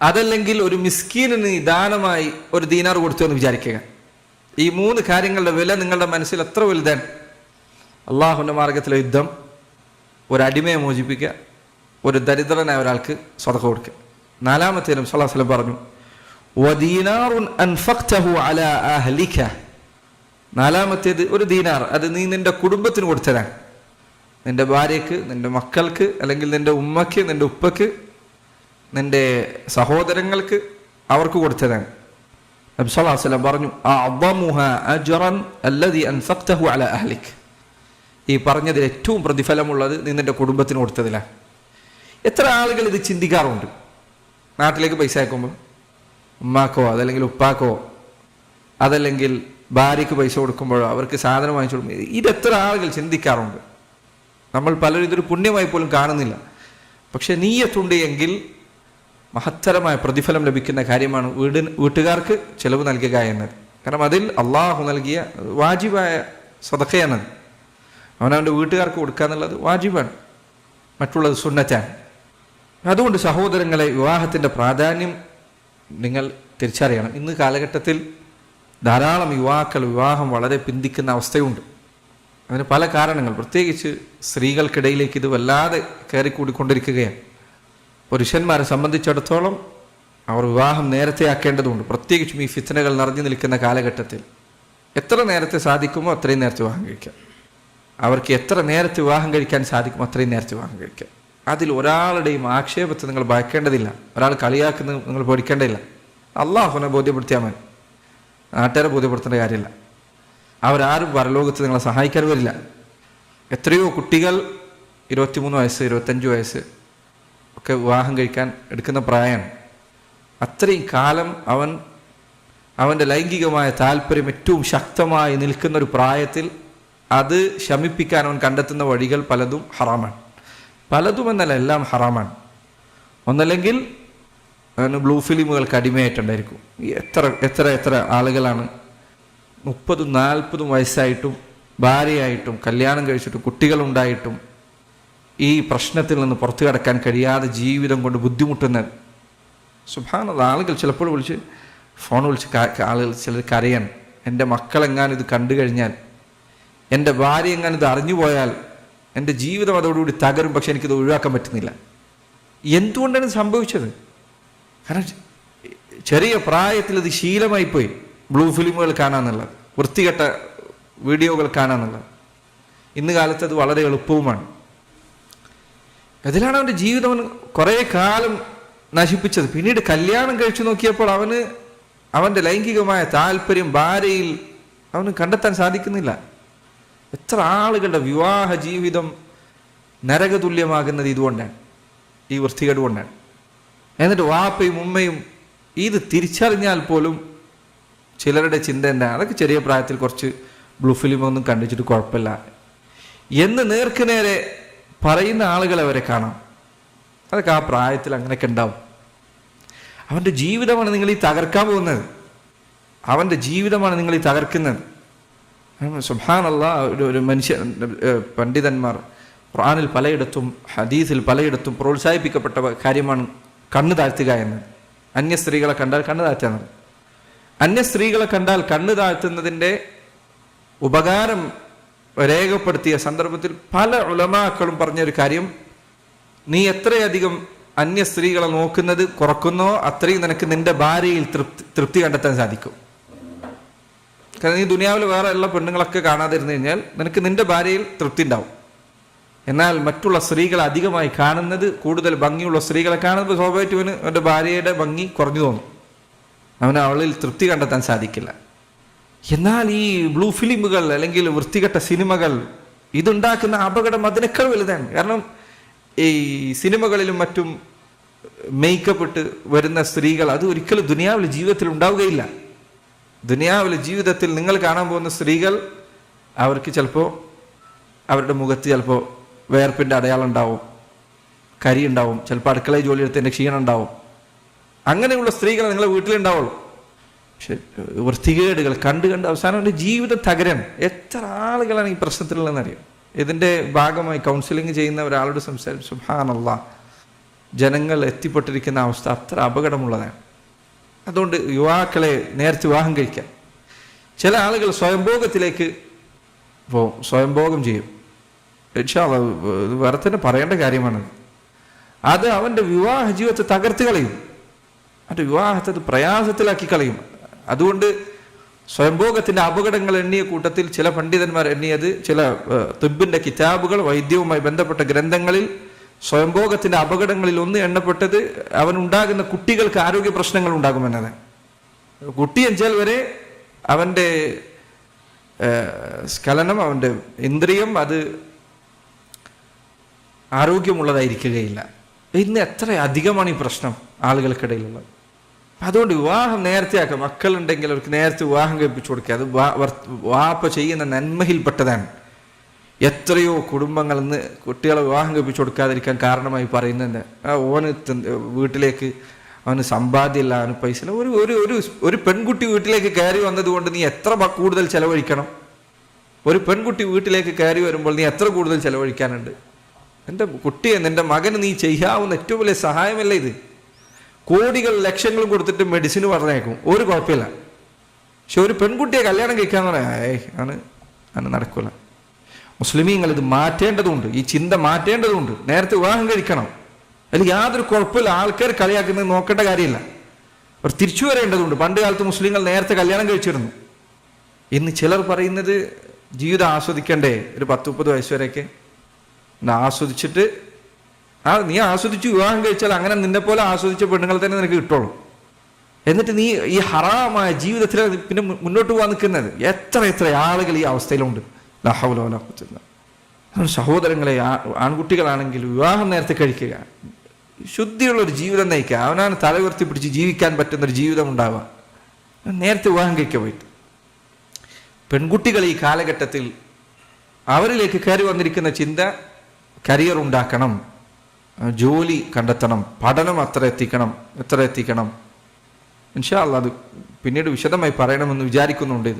അതല്ലെങ്കിൽ ഒരു മിസ്കീനിന് ദാനമായി ഒരു ദീനാർ കൊടുത്തു എന്ന് വിചാരിക്കുക. ഈ മൂന്ന് കാര്യങ്ങളുടെ വില നിങ്ങളുടെ മനസ്സിൽ എത്ര വലുതാണ്? അള്ളാഹുവിൻ്റെ മാർഗത്തിലെ യുദ്ധം, ഒരു അടിമയെ മോചിപ്പിക്കുക, ഒരു ദരിദ്രനായ ഒരാൾക്ക് സദഖ കൊടുക്കുക. നാലാമത്തെ നബി സല്ലല്ലാഹു അലൈഹി വസല്ലം പറഞ്ഞു, വദീനാറുൻ അൻഫഖ്തഹു അലാ അഹ്ലിക, നാലാമത്തേത് ഒരു ദീനാർ, അത് നീ നിന്റെ കുടുംബത്തിന് കൊടുത്തതാണ്. നിന്റെ ഭാര്യയ്ക്ക്, നിന്റെ മക്കൾക്ക്, അല്ലെങ്കിൽ നിന്റെ ഉമ്മയ്ക്ക്, നിന്റെ ഉപ്പയ്ക്ക്, നിന്റെ സഹോദരങ്ങൾക്ക്, അവർക്ക് കൊടുത്തതാണ്. നബി സല്ലല്ലാഹു അലൈഹി വസല്ലം പറഞ്ഞു, അഅ്ദമുഹാ അജ്റൻ അല്ലദീ അൻഫഖ്തഹു അലാ അഹ്ലിക, ഈ പറഞ്ഞതിൽ ഏറ്റവും പ്രതിഫലമുള്ളത് നീ നിന്റെ കുടുംബത്തിന് കൊടുത്തതിലാണ്. എത്ര ആളുകൾ ഇത് ചിന്തിക്കാറുണ്ട്? നാട്ടിലേക്ക് പൈസ അയക്കുമ്പോൾ ഉമ്മാക്കോ അതല്ലെങ്കിൽ ഉപ്പാക്കോ അതല്ലെങ്കിൽ ഭാര്യയ്ക്ക് പൈസ കൊടുക്കുമ്പോഴോ അവർക്ക് സാധനം വാങ്ങിച്ചു കൊടുക്കുമ്പോൾ ഇതെത്ര ആളുകൾ ചിന്തിക്കാറുണ്ട്? നമ്മൾ പലരും ഇതൊരു പുണ്യമായി പോലും കാണുന്നില്ല. പക്ഷെ നീയത്തുണ്ട് എങ്കിൽ മഹത്തരമായ പ്രതിഫലം ലഭിക്കുന്ന കാര്യമാണ് വീട്ടുകാർക്ക് ചെലവ് നൽകുക എന്നത്. കാരണം അതിൽ അള്ളാഹു നൽകിയ വാജിബായ സദഖയാണത്. അവനവൻ്റെ വീട്ടുകാർക്ക് കൊടുക്കുക എന്നുള്ളത് വാജിബാണ്, മറ്റുള്ളത് സുന്നത്താണ്. അതുകൊണ്ട് സഹോദരങ്ങളെ, വിവാഹത്തിൻ്റെ പ്രാധാന്യം നിങ്ങൾ തിരിച്ചറിയണം. ഇന്ന് കാലഘട്ടത്തിൽ ധാരാളം യുവാക്കൾ വിവാഹം വളരെ പിന്തിക്കുന്ന അവസ്ഥയുണ്ട്. അതിന് പല കാരണങ്ങൾ, പ്രത്യേകിച്ച് സ്ത്രീകൾക്കിടയിലേക്ക് ഇത് വല്ലാതെ കയറിക്കൂടിക്കൊണ്ടിരിക്കുകയാണ്. പുരുഷന്മാരെ സംബന്ധിച്ചിടത്തോളം അവർ വിവാഹം നേരത്തെ ആക്കേണ്ടതുണ്ട്, പ്രത്യേകിച്ചും ഈ ഫിത്നകൾ നിറഞ്ഞു നിൽക്കുന്ന കാലഘട്ടത്തിൽ. എത്ര നേരത്തെ സാധിക്കുമോ അത്രയും നേരത്തെ വിവാഹം കഴിക്കാം. അവർക്ക് എത്ര നേരത്തെ വിവാഹം കഴിക്കാൻ സാധിക്കും അത്രയും നേരത്തെ വിവാഹം കഴിക്കാം. അതിൽ ഒരാളുടെയും ആക്ഷേപത്തെ നിങ്ങൾ ഭയക്കേണ്ടതില്ല, ഒരാൾ കളിയാക്കുന്നത് നിങ്ങൾ പേടിക്കേണ്ടതില്ല. അള്ളാഹുവിനെ ബോധ്യപ്പെടുത്തിയാൽ മതി, നാട്ടുകാരെ ബോധ്യപ്പെടുത്തേണ്ട കാര്യമില്ല. അവരാരും പരലോകത്ത് നിങ്ങളെ സഹായിക്കാൻ വരില്ല. എത്രയോ കുട്ടികൾ 23 വയസ്സ് 25 വയസ്സ് ഒക്കെ വിവാഹം കഴിക്കാൻ എടുക്കുന്ന പ്രായം. അത്രയും കാലം അവൻ്റെ ലൈംഗികമായ താല്പര്യം ഏറ്റവും ശക്തമായി നിൽക്കുന്ന ഒരു പ്രായത്തിൽ അത് ശമിപ്പിക്കാൻ അവൻ കണ്ടെത്തുന്ന വഴികൾ പലതും ഹറാമാണ്. പലതും എന്നല്ല, എല്ലാം ഹറാമാണ്. ഒന്നല്ലെങ്കിൽ അവന് ബ്ലൂ ഫിലിമുകൾക്ക് അടിമയായിട്ടുണ്ടായിരിക്കും. എത്ര എത്ര എത്ര ആളുകളാണ് 30-40 വയസ്സായിട്ടും ഭാര്യയായിട്ടും കല്യാണം കഴിച്ചിട്ടും കുട്ടികളുണ്ടായിട്ടും ഈ പ്രശ്നത്തിൽ നിന്ന് പുറത്തു കടക്കാൻ കഴിയാതെ ജീവിതം കൊണ്ട് ബുദ്ധിമുട്ടുന്നത്. സുബ്ഹാനല്ലാഹ്, ആളുകൾ ചിലപ്പോൾ ഫോൺ വിളിച്ച് ആളുകൾ ചിലർ കരയാൻ, എൻ്റെ മക്കളെങ്ങാനും ഇത് കണ്ടു കഴിഞ്ഞാൽ, എൻ്റെ ഭാര്യ എങ്ങാനും ഇത് അറിഞ്ഞു പോയാൽ എൻ്റെ ജീവിതം അതോടുകൂടി തകരും, പക്ഷെ എനിക്കിത് ഒഴിവാക്കാൻ പറ്റുന്നില്ല. എന്തുകൊണ്ടാണ് ഇത് സംഭവിച്ചത്? കാരണം ചെറിയ പ്രായത്തിൽ ഇത് ശീലമായിപ്പോയി. ബ്ലൂ ഫിലിമുകൾ കാണാന്നുള്ളത്, വൃത്തികെട്ട വീഡിയോകൾ കാണാന്നുള്ളത്. ഇന്ന് കാലത്ത് അത് വളരെ എളുപ്പവുമാണ്. അതിലാണ് അവൻ്റെ ജീവിതം കുറേ കാലം നശിപ്പിച്ചത്. പിന്നീട് കല്യാണം കഴിച്ചു നോക്കിയപ്പോൾ അവൻ്റെ ലൈംഗികമായ താല്പര്യം ഭാര്യയിൽ അവന് കണ്ടെത്താൻ സാധിക്കുന്നില്ല. എത്ര ആളുകളുടെ വിവാഹ ജീവിതം നരകതുല്യമാകുന്നത് ഇതുകൊണ്ടാണ്, ഈ വൃത്തികേട് കൊണ്ടാണ്. എന്നിട്ട് വാപ്പയും ഉമ്മയും ഇത് തിരിച്ചറിഞ്ഞാൽ പോലും ചിലരുടെ ചിന്ത എന്താ, അതൊക്കെ ചെറിയ പ്രായത്തിൽ കുറച്ച് ബ്ലൂ ഫിലിമൊന്നും കണ്ടിച്ചിട്ട് കുഴപ്പമില്ല എന്ന് നേർക്ക് നേരെ പറയുന്ന ആളുകളെ വരെ കാണാം. അതൊക്കെ ആ പ്രായത്തിൽ അങ്ങനെയൊക്കെ ഉണ്ടാവും. അവൻ്റെ ജീവിതമാണ് നിങ്ങൾ ഈ തകർക്കാൻ പോകുന്നത്. അവൻ്റെ ജീവിതമാണ് നിങ്ങൾ ഈ തകർക്കുന്നത്. സുബ്ഹാനല്ലാഹ്, ഒരു മനുഷ്യൻ, പണ്ഡിതന്മാർ ഖുർആനിൽ പലയിടത്തും ഹദീസിൽ പലയിടത്തും പ്രോത്സാഹിപ്പിക്കപ്പെട്ട കാര്യമാണ് കണ്ണ് താഴ്ത്തുക എന്നത്. അന്യ സ്ത്രീകളെ കണ്ടാൽ കണ്ണ് താഴ്ത്തുന്നത്. അന്യ സ്ത്രീകളെ കണ്ടാൽ കണ്ണ് താഴ്ത്തുന്നതിൻ്റെ ഉപകാരം രേഖപ്പെടുത്തിയ സന്ദർഭത്തിൽ പല ഉലമാക്കളും പറഞ്ഞൊരു കാര്യം, നീ എത്രയധികം അന്യ സ്ത്രീകളെ നോക്കുന്നത് കുറക്കുന്നോ അത്രയും നിനക്ക് നിന്റെ ഭാര്യയിൽ തൃപ്തി കണ്ടെത്താൻ സാധിക്കും. കാരണം നീ ദുനിയാവിൽ വേറെ ഉള്ള പെണ്ണുങ്ങളൊക്കെ കാണാതിരുന്നു കഴിഞ്ഞാൽ നിനക്ക് നിന്റെ ഭാര്യയിൽ തൃപ്തി ഉണ്ടാവും. എന്നാൽ മറ്റുള്ള സ്ത്രീകളെ അധികമായി കാണുന്നത്, കൂടുതൽ ഭംഗിയുള്ള സ്ത്രീകളെ കാണുന്നത് സ്വാഭാവികമായിട്ടും അവൻ്റെ ഭാര്യയുടെ ഭംഗി കുറഞ്ഞു തോന്നും. അവന് അവളിൽ തൃപ്തി കണ്ടെത്താൻ സാധിക്കില്ല. എന്നാൽ ഈ ബ്ലൂ ഫിലിമുകൾ അല്ലെങ്കിൽ വൃത്തികെട്ട സിനിമകൾ ഇതുണ്ടാക്കുന്ന അപകടം അതിനേക്കാൾ വലുതാണ്. കാരണം ഈ സിനിമകളിലും മറ്റും മേക്കപ്പ് ഇട്ട് വരുന്ന സ്ത്രീകൾ അത് ഒരിക്കലും ദുനിയാവിലെ ജീവിതത്തിൽ ഉണ്ടാവുകയില്ല. ദുനിയാവിലെ ജീവിതത്തിൽ നിങ്ങൾ കാണാൻ പോകുന്ന സ്ത്രീകൾ, അവർക്ക് ചിലപ്പോൾ അവരുടെ മുഖത്ത് ചിലപ്പോൾ വേർപ്പിൻ്റെ അടയാളം ഉണ്ടാവും, കരി ഉണ്ടാവും, ചിലപ്പോൾ അടുക്കളയിൽ ജോലിയെടുത്തതിൻ്റെ ക്ഷീണം ഉണ്ടാവും. അങ്ങനെയുള്ള സ്ത്രീകൾ നിങ്ങളെ വീട്ടിലുണ്ടാവുള്ളൂ. പക്ഷെ വൃത്തികേടുകൾ കണ്ട് അവസാനം എൻ്റെ ജീവിതം തകരാൻ എത്ര ആളുകളാണ് ഈ പ്രശ്നത്തിലുള്ളതെന്നറിയാം. ഇതിൻ്റെ ഭാഗമായി കൗൺസിലിംഗ് ചെയ്യുന്ന ഒരാളോട് സംസാരിച്ചു, സുബ്ഹാനല്ലാഹ്, ജനങ്ങൾ എത്തിപ്പെട്ടിരിക്കുന്ന അവസ്ഥ അത്ര അപകടമുള്ളതാണ്. അതുകൊണ്ട് യുവാക്കളെ നേരത്തെ വിവാഹം കഴിക്കാം. ചില ആളുകൾ സ്വയംഭോഗത്തിലേക്ക് പോകും, സ്വയംഭോഗം ചെയ്യും. ഇൻഷാ അല്ലാഹ്, ഇത് വേറെ തന്നെ പറയേണ്ട കാര്യമാണ്. അത് അവൻ്റെ വിവാഹ ജീവിതത്തെ തകർത്ത് കളയും, അവൻ്റെ വിവാഹത്തെ അത് പ്രയാസത്തിലാക്കി കളയും. അതുകൊണ്ട് സ്വയംഭോഗത്തിൻ്റെ അപകടങ്ങൾ എണ്ണിയ കൂട്ടത്തിൽ ചില പണ്ഡിതന്മാർ എണ്ണിയത്, ചില തിബ്ബിൻ്റെ കിതാബുകൾ, വൈദ്യവുമായി ബന്ധപ്പെട്ട ഗ്രന്ഥങ്ങളിൽ സ്വയംഭോഗത്തിൻ്റെ അപകടങ്ങളിൽ ഒന്ന് എണ്ണപ്പെട്ടത് അവനുണ്ടാകുന്ന കുട്ടികൾക്ക് ആരോഗ്യ പ്രശ്നങ്ങൾ ഉണ്ടാകുമെന്നത്. കുട്ടി എന്നുവെച്ചാൽ വരെ അവൻ്റെ സ്ഖലനം, അവൻ്റെ ഇന്ദ്രിയം അത് ആരോഗ്യമുള്ളതായിരിക്കുകയില്ല. ഇന്ന് എത്ര അധികമാണ് ഈ പ്രശ്നം ആളുകൾക്കിടയിലുള്ളത്. അതുകൊണ്ട് വിവാഹം നേരത്തെയാക്കാം. മക്കളുണ്ടെങ്കിൽ അവർക്ക് നേരത്തെ വിവാഹം കഴിപ്പിച്ചു കൊടുക്കുക. അത് വാപ്പ ചെയ്യുന്ന നന്മയിൽപ്പെട്ടതാണ്. എത്രയോ കുടുംബങ്ങൾ ഇന്ന് കുട്ടികളെ വിവാഹം കഴിപ്പിച്ചു കൊടുക്കാതിരിക്കാൻ കാരണമായി പറയുന്നുണ്ട്, ഓന് വീട്ടിലേക്ക് അവന് സമ്പാദ്യമില്ല, അവന് പൈസ ഇല്ല. ഒരു പെൺകുട്ടി വീട്ടിലേക്ക് കയറി വന്നതുകൊണ്ട് നീ എത്ര കൂടുതൽ ചെലവഴിക്കണം? ഒരു പെൺകുട്ടി വീട്ടിലേക്ക് കയറി വരുമ്പോൾ നീ എത്ര കൂടുതൽ ചെലവഴിക്കാനുണ്ട്? എൻ്റെ കുട്ടിയെ, നിൻ്റെ മകന് നീ ചെയ്യാവുന്ന ഏറ്റവും വലിയ സഹായമല്ല ഇത്. കോടികൾ ലക്ഷങ്ങളും കൊടുത്തിട്ട് മെഡിസിന് പറഞ്ഞേക്കും, ഒരു കുഴപ്പമില്ല. പക്ഷെ ഒരു പെൺകുട്ടിയെ കല്യാണം കഴിക്കാന്ന് പറയാൻ ആണ് നടക്കില്ല. മുസ്ലിമീങ്ങൾ ഇത് മാറ്റേണ്ടതുണ്ട്, ഈ ചിന്ത മാറ്റേണ്ടതുണ്ട്. നേരത്തെ വിവാഹം കഴിക്കണം, അതിൽ യാതൊരു കുഴപ്പമില്ല. ആൾക്കാർ കളിയാക്കുന്നത് നോക്കേണ്ട കാര്യമില്ല. അവർ തിരിച്ചു വരേണ്ടതുണ്ട്. പണ്ട് കാലത്ത് മുസ്ലിങ്ങൾ നേരത്തെ കല്യാണം കഴിച്ചിരുന്നു. ഇന്ന് ചിലർ പറയുന്നത് ജീവിതം ആസ്വദിക്കണ്ടേ, ഒരു 10-30 വയസ്സ് വരെയൊക്കെ ആസ്വദിച്ചിട്ട് നീ ആസ്വദിച്ച് വിവാഹം കഴിച്ചാൽ അങ്ങനെ നിന്നെ പോലെ ആസ്വദിച്ച പെണ്ണുങ്ങൾ തന്നെ നിനക്ക് കിട്ടുള്ളൂ എന്നിട്ട് നീ ഈ ഹറാമായ ജീവിതത്തിൽ പിന്നെ മുന്നോട്ട് പോകാൻ നിൽക്കുന്നത്. എത്ര ആളുകൾ ഈ അവസ്ഥയിലുണ്ട്. ലാ ഹൗല വലാ ഖുവത ഇല്ലാ ബില്ലാഹ്. സഹോദരങ്ങളെ, ആൺകുട്ടികളാണെങ്കിൽ വിവാഹം നേരത്തെ കഴിക്കുക, ശുദ്ധിയുള്ളൊരു ജീവിതം നയിക്കുക, അവനാണ് തല ഉയർത്തി പിടിച്ച് ജീവിക്കാൻ പറ്റുന്നൊരു ജീവിതം ഉണ്ടാവുക. നേരത്തെ വിവാഹം കഴിക്കാൻ പോയിട്ട് പെൺകുട്ടികൾ ഈ കാലഘട്ടത്തിൽ അവരിലേക്ക് കയറി വന്നിരിക്കുന്ന ചിന്ത കരിയർ ഉണ്ടാക്കണം, ജോലി കണ്ടെത്തണം, പഠനം എത്ര എത്തിക്കണം. ഇൻഷാ അല്ലാഹ് അത് പിന്നീട് വിശദമായി പറയണമെന്ന് വിചാരിക്കുന്നുണ്ട്.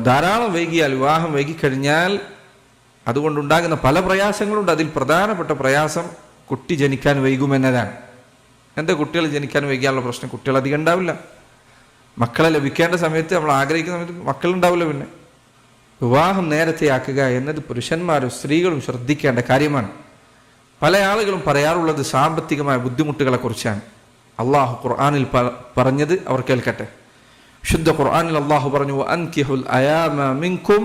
ധാരാളം വൈകിയാൽ, വിവാഹം വൈകിക്കഴിഞ്ഞാൽ അതുകൊണ്ടുണ്ടാകുന്ന പല പ്രയാസങ്ങളുണ്ട്. അതിൽ പ്രധാനപ്പെട്ട പ്രയാസം കുട്ടി ജനിക്കാൻ വൈകുമെന്നതാണ്. എന്താ കുട്ടികൾ ജനിക്കാൻ വൈകിയാലുള്ള പ്രശ്നം? കുട്ടികൾ അധികം ഉണ്ടാവില്ല. മക്കളെ ലഭിക്കേണ്ട സമയത്ത്, നമ്മൾ ആഗ്രഹിക്കുന്ന സമയത്ത് മക്കളുണ്ടാവില്ല. പിന്നെ വിവാഹം നേരത്തെയാക്കുക എന്നത് പുരുഷന്മാരും സ്ത്രീകളും ശ്രദ്ധിക്കേണ്ട കാര്യമാണ്. പല ആളുകളും പറയാറുള്ളത് സാമ്പത്തികമായ ബുദ്ധിമുട്ടുകളെ കുറിച്ചാണ്. അള്ളാഹു ഖുർആനിൽ പറഞ്ഞത് അവർ കേൾക്കട്ടെ. ശുദ്ധ ഖുർആനിൽ അള്ളാഹു പറഞ്ഞു, അൻകിഹുൽ അയാമ മിൻകും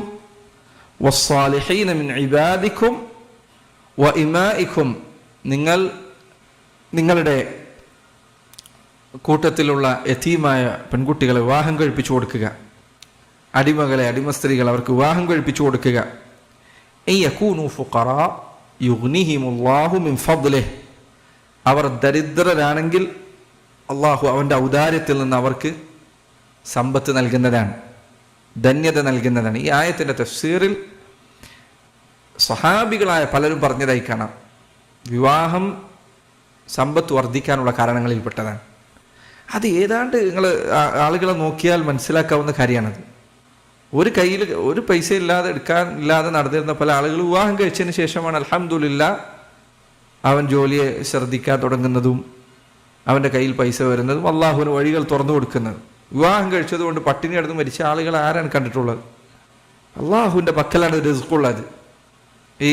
വസ്സാലിഹീന മിൻ ഇബാദിക്കും വഇമാഇക്കും. നിങ്ങളുടെ കൂട്ടത്തിലുള്ള യതീമായ പെൺകുട്ടികളെ വിവാഹം കഴിപ്പിച്ചു കൊടുക്കുക, അടിമകളെ, അടിമ സ്ത്രീകൾ, അവർക്ക് വിവാഹം കഴിപ്പിച്ചു കൊടുക്കുക. യകൂനു ഫുഖറാ യുഗ്നിഹിമുല്ലാഹു മിൻ ഫദ്ലിഹി. അവർ ദരിദ്രരാണെങ്കിൽ അള്ളാഹു അവൻ്റെ ഔദാര്യത്തിൽ നിന്ന് അവർക്ക് സമ്പത്ത് നൽകുന്നതാണ്, ധന്യത നൽകുന്നതാണ്. ഈ ആയത്തിൻ്റെ തഫ്സീറിൽ സ്വഹാബികളായ പലരും പറഞ്ഞതായി കാണാം, വിവാഹം സമ്പത്ത് വർദ്ധിക്കാനുള്ള കാരണങ്ങളിൽപ്പെട്ടതാണ്. അത് ഏതാണ്ട് നിങ്ങൾ ആളുകളെ നോക്കിയാൽ മനസ്സിലാക്കാവുന്ന കാര്യമാണത്. ഒരു കയ്യിൽ ഒരു പൈസ ഇല്ലാതെ നടന്നിരുന്ന പല ആളുകൾ വിവാഹം കഴിച്ചതിന് ശേഷമാണ് അൽഹംദുലില്ലാഹ് അവൻ ജോലിയെ ശ്രദ്ധിക്കാൻ തുടങ്ങുന്നതും അവൻ്റെ കയ്യിൽ പൈസ വരുന്നതും അള്ളാഹുവിന് വഴികൾ തുറന്നു കൊടുക്കുന്നത്. വിവാഹം കഴിച്ചതുകൊണ്ട് പട്ടിണി കിടന്ന് മരിച്ച ആളുകൾ ആരാണ് കണ്ടിട്ടുള്ളത്? അള്ളാഹുവിൻ്റെ പക്കലാണ് റിസ്ഖുള്ളത്. ഈ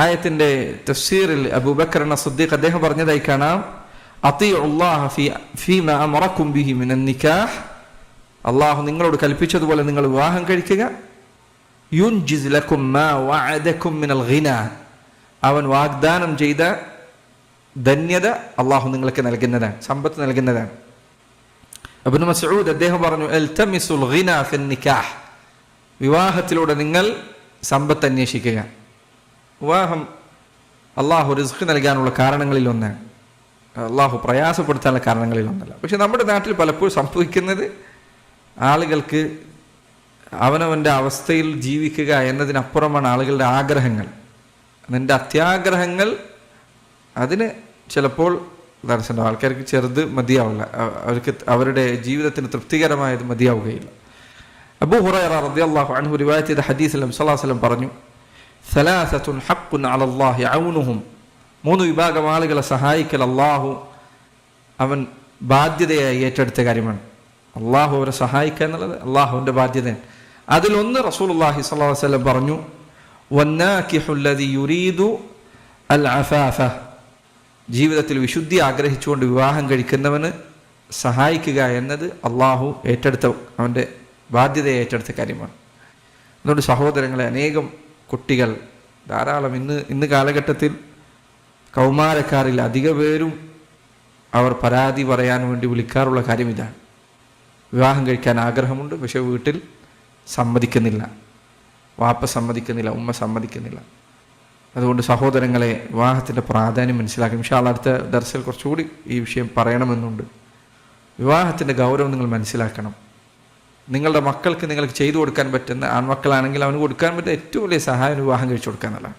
ആയത്തിൻ്റെ തഫ്സീറിൽ അബൂബക്കർ സിദ്ദീഖ് അദ്ദേഹം പറഞ്ഞതായി കാണാം, അത്തിഉല്ലാഹ ഫീമാ അമറക്കും ബിഹി മിനൻ നിക്കാഹ്. അള്ളാഹു നിങ്ങളോട് കൽപ്പിച്ചതുപോലെ നിങ്ങൾ വിവാഹം കഴിക്കുക. യുൻജിസ് ലക്കും മാ വഅദക്കും മിനൽ ഗിന. അവൻ വാഗ്ദാനം ചെയ്ത ധന്യത അള്ളാഹു നിങ്ങൾക്ക് നൽകുന്നതാണ്, സമ്പത്ത് നൽകുന്നതാണ്. ഇബ്നു മസ്ഊദ് അദ്ദേഹം പറഞ്ഞു, അൽതമിസുൽ ഗിന ഫിൻ നിക്കാഹ്. വിവാഹത്തിലൂടെ നിങ്ങൾ സമ്പത്ത് അന്വേഷിക്കുക. വിവാഹം അള്ളാഹു റിസ്ക് നൽകാനുള്ള കാരണങ്ങളിൽ ഒന്നാണ്, അള്ളാഹു പ്രയാസപ്പെടുത്താനുള്ള കാരണങ്ങളിൽ ഒന്നല്ല. പക്ഷെ നമ്മുടെ നാട്ടിൽ പലപ്പോഴും സംഭവിക്കുന്നത്, ആളുകൾക്ക് അവനവൻ്റെ അവസ്ഥയിൽ ജീവിക്കുക എന്നതിനപ്പുറമാണ് ആളുകളുടെ ആഗ്രഹങ്ങൾ. നിൻ്റെ അത്യാഗ്രഹങ്ങൾ അതിന് ചിലപ്പോൾ ആൾക്കാർക്ക് ചെറുത് മതിയാവില്ല, അവർക്ക് അവരുടെ ജീവിതത്തിന് തൃപ്തികരമായത് മതിയാവുകയില്ല. അബൂ ഹുറൈറ റളിയല്ലാഹു അൻഹു റിവായത്ത് ചെയ്ത ഹദീസിൽ നബി സല്ലല്ലാഹു അലൈഹി വസല്ലം പറഞ്ഞു, സലാസത്തുൻ ഹഖ്ഖുൻ അലല്ലാഹി ഔനുഹും. 3 വിഭാഗം ആളുകളെ സഹായിക്കൽ അള്ളാഹു അവൻ ബാധ്യതയായി ഏറ്റെടുത്ത കാര്യമാണ്. അള്ളാഹു അവരെ സഹായിക്കുക എന്നുള്ളത് അള്ളാഹുവിൻ്റെ ബാധ്യതയാണ്. അതിലൊന്ന് റസൂലുള്ളാഹി സ്വല്ലല്ലാഹു അലൈഹി വസല്ലം പറഞ്ഞു, വന്നാകിഹു അല്ലദീ യുരീദു അൽ അഫാഫ. ജീവിതത്തിൽ വിശുദ്ധി ആഗ്രഹിച്ചുകൊണ്ട് വിവാഹം കഴിക്കുന്നവന് സഹായിക്കുക എന്നത് അള്ളാഹു ഏറ്റെടുത്ത, അവൻ്റെ ബാധ്യതയെ ഏറ്റെടുത്ത കാര്യമാണ്. അതുകൊണ്ട് സഹോദരങ്ങളെ, അനേകം കുട്ടികൾ ധാരാളം ഇന്ന് കാലഘട്ടത്തിൽ കൗമാരക്കാരിൽ അധിക പേരും അവർ പരാതി പറയാൻ വേണ്ടി വിളിക്കാറുള്ള കാര്യം ഇതാണ്. വിവാഹം കഴിക്കാൻ ആഗ്രഹമുണ്ട്, പക്ഷെ വീട്ടിൽ സമ്മതിക്കുന്നില്ല, വാപ്പ സമ്മതിക്കുന്നില്ല, ഉമ്മ സമ്മതിക്കുന്നില്ല. അതുകൊണ്ട് സഹോദരങ്ങളെ, വിവാഹത്തിൻ്റെ പ്രാധാന്യം മനസ്സിലാക്കണം. ഇൻഷാ അല്ലാഹ് അടുത്ത ദർസിൽ കുറച്ചുകൂടി ഈ വിഷയം പറയണമെന്നുണ്ട്. വിവാഹത്തിൻ്റെ ഗൗരവം നിങ്ങൾ മനസ്സിലാക്കണം. നിങ്ങളുടെ മക്കൾക്ക് നിങ്ങൾക്ക് ചെയ്തു കൊടുക്കാൻ പറ്റുന്ന, ആൺമക്കളാണെങ്കിൽ അവന് കൊടുക്കാൻ പറ്റുന്ന ഏറ്റവും വലിയ സഹായം വിവാഹം കഴിച്ചു കൊടുക്കാന്നല്ല.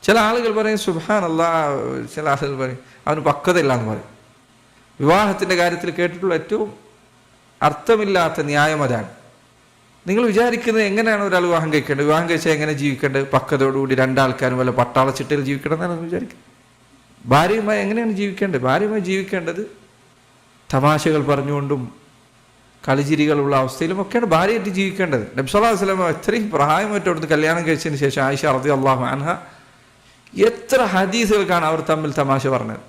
ചില ആളുകൾ പറയും സുബ്ഹാനല്ലാഹ്, ചില ആളുകൾ പറയും അവന് പക്വതയില്ല എന്ന് പറയും. വിവാഹത്തിൻ്റെ കാര്യത്തിൽ കേട്ടിട്ടുള്ള ഏറ്റവും അർത്ഥമില്ലാത്ത ന്യായം അതാണ്. നിങ്ങൾ വിചാരിക്കുന്നത് എങ്ങനെയാണ് ഒരാൾ വിവാഹം കഴിക്കേണ്ടത്, വിവാഹം കഴിച്ചാൽ എങ്ങനെ ജീവിക്കേണ്ടത്, പക്വതയോടുകൂടി രണ്ടാൾക്കാരും വല്ല പട്ടാള ചിട്ടയിൽ ജീവിക്കണം എന്നാണ് വിചാരിക്കുന്നത്. ഭാര്യയുമായി എങ്ങനെയാണ് ജീവിക്കേണ്ടത്? ഭാര്യയുമായി ജീവിക്കേണ്ടത് തമാശകൾ പറഞ്ഞുകൊണ്ടും കളിചിരികളുള്ള അവസ്ഥയിലും ഒക്കെയാണ് ഭാര്യയായിട്ട് ജീവിക്കേണ്ടത്. നബി സല്ലല്ലാഹു അലൈഹി വസല്ലം ഇത്രയും പ്രായമായിട്ട് അവിടുന്ന് കല്യാണം കഴിച്ചതിന് ശേഷം ആയിഷ റളിയല്ലാഹു അൻഹ എത്ര ഹദീസുകൾക്കാണ് അവർ തമ്മിൽ തമാശ പറഞ്ഞത്.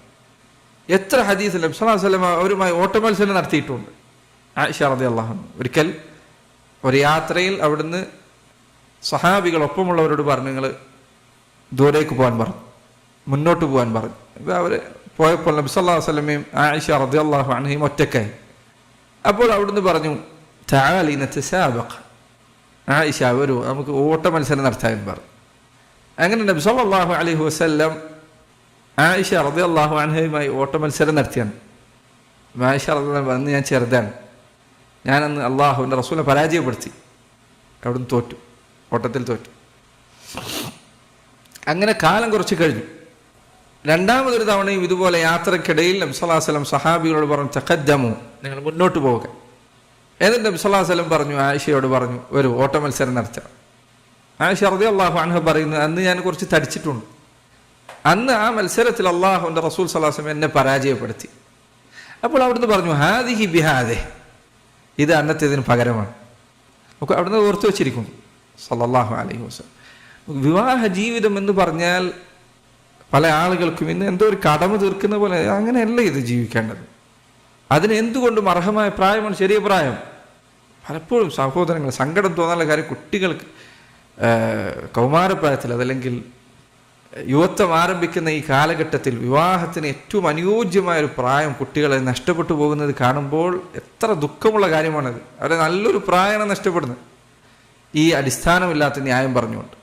എത്ര ഹദീസിൽ നബി സല്ലല്ലാഹു അലൈഹി വസല്ലം അവരുമായി ഓട്ടമത്സരം നടത്തിയിട്ടുണ്ട്. ആയിഷ റളിയല്ലാഹു അൻഹ ഒരിക്കൽ ഒരു യാത്രയിൽ അവിടുന്ന് സഹാബികൾ ഒപ്പമുള്ളവരോട് പറഞ്ഞു, നിങ്ങൾ ദൂരേക്ക് പോകാൻ പറഞ്ഞു, മുന്നോട്ട് പോകാൻ പറഞ്ഞു. അപ്പോൾ അവർ പോയപ്പോൾ നബി സല്ലല്ലാഹു അലൈഹി വസല്ലമയും ആയിഷ റളിയല്ലാഹു അൻഹയും ഒറ്റക്കായി. അപ്പോൾ അവിടുന്ന് പറഞ്ഞു, തആലി നതസാബഖ്, ആയിഷ വരൂ നമുക്ക് ഓട്ട മത്സരം നടത്താൻ പറഞ്ഞു. അങ്ങനെ നബി സല്ലല്ലാഹു അലൈഹി വസല്ലം ആയിഷ റളിയല്ലാഹു അൻഹയുമായി ഓട്ട മത്സരം നടത്തിയാണ്. ആയിഷ റളിയല്ലാഹു അന്ന് ഞാൻ ചെറുതാണ്, ഞാനന്ന് അള്ളാഹുവിൻ്റെ റസൂലിനെ പരാജയപ്പെടുത്തി, അവിടുന്ന് തോറ്റു, ഓട്ടത്തിൽ തോറ്റു. അങ്ങനെ കാലം കുറച്ച് കഴിഞ്ഞു. രണ്ടാമതൊരു തവണയും ഇതുപോലെ യാത്രക്കിടയിൽ നബി സല്ലല്ലാഹു അലൈഹി വസല്ലം സഹാബികളോട് പറഞ്ഞു, തഖദ്ദമു, നിങ്ങൾ മുന്നോട്ട് പോവുക. എന്നിട്ട് നബി സല്ലല്ലാഹു അലൈഹി വസല്ലം പറഞ്ഞു, ആയിഷയോട് പറഞ്ഞു, ഒരു ഓട്ട മത്സരം നടത്താം. ആയിഷ റളിയല്ലാഹു അൻഹ പറയുന്നു, അന്ന് ഞാൻ കുറച്ച് തടിച്ചിട്ടുണ്ട്, അന്ന് ആ മത്സരത്തിൽ അള്ളാഹുവിൻ്റെ റസൂൽ സല്ലല്ലാഹു അലൈഹി വസല്ലം എന്നെ പരാജയപ്പെടുത്തി. അപ്പോൾ അവിടുന്ന് പറഞ്ഞു, ഹാദിഹി ബിഹാദെ, ഇത് അന്നത്തേതിന് പകരമാണ്. നമുക്ക് അവിടുന്ന് ഓർത്തു വച്ചിരിക്കുന്നു സല്ലല്ലാഹു അലൈഹി വസല്ലം. വിവാഹ ജീവിതം എന്ന് പറഞ്ഞാൽ പല ആളുകൾക്കും ഇന്ന് എന്തോ ഒരു കടമ തീർക്കുന്ന പോലെ, അങ്ങനെയല്ല ഇത് ജീവിക്കേണ്ടത്. അതിന് എന്തുകൊണ്ടും അർഹമായ പ്രായമാണ്, ചെറിയ പ്രായം. പലപ്പോഴും സഹോദരങ്ങൾ സങ്കടം തോന്നാനുള്ള കാര്യം, കുട്ടികൾക്ക് കൗമാരപ്രായത്തിൽ അതല്ലെങ്കിൽ യുവത്വം ആരംഭിക്കുന്ന ഈ കാലഘട്ടത്തിൽ വിവാഹത്തിന് ഏറ്റവും അനുയോജ്യമായൊരു പ്രായം കുട്ടികളെ നഷ്ടപ്പെട്ടു പോകുന്നത് കാണുമ്പോൾ എത്ര ദുഃഖമുള്ള കാര്യമാണത്. അവരെ നല്ലൊരു പ്രായമാണ് നഷ്ടപ്പെടുന്നത് ഈ അടിസ്ഥാനമില്ലാത്ത ന്യായം പറഞ്ഞുകൊണ്ട്.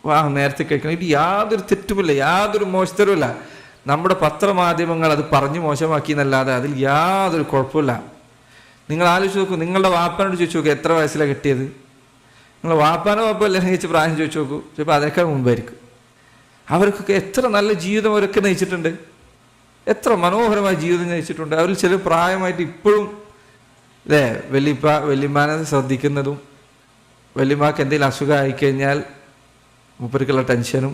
വിവാഹം നേരത്തെ കഴിക്കണം, ഇത് യാതൊരു തെറ്റുമില്ല, യാതൊരു മോശത്തരവുമില്ല. നമ്മുടെ പത്രമാധ്യമങ്ങൾ അത് പറഞ്ഞു മോശമാക്കി എന്നല്ലാതെ അതിൽ യാതൊരു കുഴപ്പമില്ല. നിങ്ങൾ ആലോചിച്ച് നോക്കൂ, നിങ്ങളുടെ വാപ്പാനോട് ചോദിച്ചു നോക്കൂ എത്ര വയസ്സിലാണ് കിട്ടിയത്. നിങ്ങൾ വാപ്പാനോ വാപ്പല്ല കഴിച്ച് പ്രായം ചോദിച്ചു നോക്കൂ, ചിലപ്പോൾ അതേക്കാൾ മുമ്പായിരിക്കും. അവർക്കൊക്കെ എത്ര നല്ല ജീവിതം അവരൊക്കെ നയിച്ചിട്ടുണ്ട്, എത്ര മനോഹരമായ ജീവിതം നയിച്ചിട്ടുണ്ട്. അവരിൽ ചില പ്രായമായിട്ട് ഇപ്പോഴും അല്ലേ വല്യമ്മാനെ ശ്രദ്ധിക്കുന്നതും, വല്യമ്മക്ക് എന്തെങ്കിലും അസുഖം ആയിക്കഴിഞ്ഞാൽ മൂപ്പർക്കുള്ള ടെൻഷനും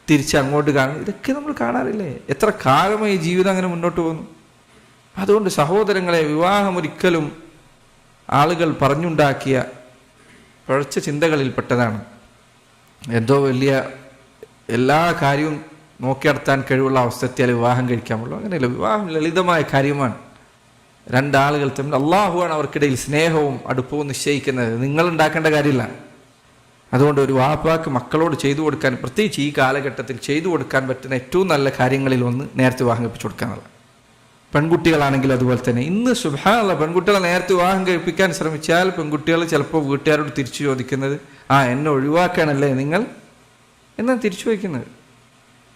തിരിച്ച് അങ്ങോട്ട് കാണും, ഇതൊക്കെ നമ്മൾ കാണാറില്ലേ. എത്ര കാലമായി ജീവിതം അങ്ങനെ മുന്നോട്ട് പോകുന്നു. അതുകൊണ്ട് സഹോദരങ്ങളെ, വിവാഹം ഒരിക്കലും ആളുകൾ പറഞ്ഞുണ്ടാക്കിയ പിഴച്ച ചിന്തകളിൽപ്പെട്ടതാണ്. എന്തോ വലിയ എല്ലാ കാര്യവും നോക്കിയെടുത്താൻ കഴിവുള്ള അവസ്ഥയെത്തിയാൽ വിവാഹം കഴിക്കാമുള്ളൂ, അങ്ങനെയല്ല. വിവാഹം ലളിതമായ കാര്യമാണ്. രണ്ടാളുകൾ തമ്മിൽ അള്ളാഹുവാണ് അവർക്കിടയിൽ സ്നേഹവും അടുപ്പവും നിശ്ചയിക്കുന്നത്, നിങ്ങൾ ഉണ്ടാക്കേണ്ട കാര്യമില്ല. അതുകൊണ്ട് ഒരു വാപ്പാക്ക് മക്കളോട് ചെയ്തു കൊടുക്കാൻ, പ്രത്യേകിച്ച് ഈ കാലഘട്ടത്തിൽ ചെയ്തു കൊടുക്കാൻ പറ്റുന്ന ഏറ്റവും നല്ല കാര്യങ്ങളിൽ ഒന്ന് നേരത്തെ വിവാഹം കഴിപ്പിച്ചു കൊടുക്കാനുള്ള. പെൺകുട്ടികളാണെങ്കിൽ അതുപോലെ തന്നെ. ഇന്ന് സുബ്ഹാനല്ലാഹ് പെൺകുട്ടികളെ നേരത്തെ വിവാഹം കഴിപ്പിക്കാൻ ശ്രമിച്ചാൽ പെൺകുട്ടികൾ ചിലപ്പോൾ വീട്ടുകാരോട് തിരിച്ചു ചോദിക്കുന്നത്, എന്നെ ഒഴിവാക്കാനല്ലേ നിങ്ങൾ എന്നാണ് തിരിച്ചു ചോദിക്കുന്നത്.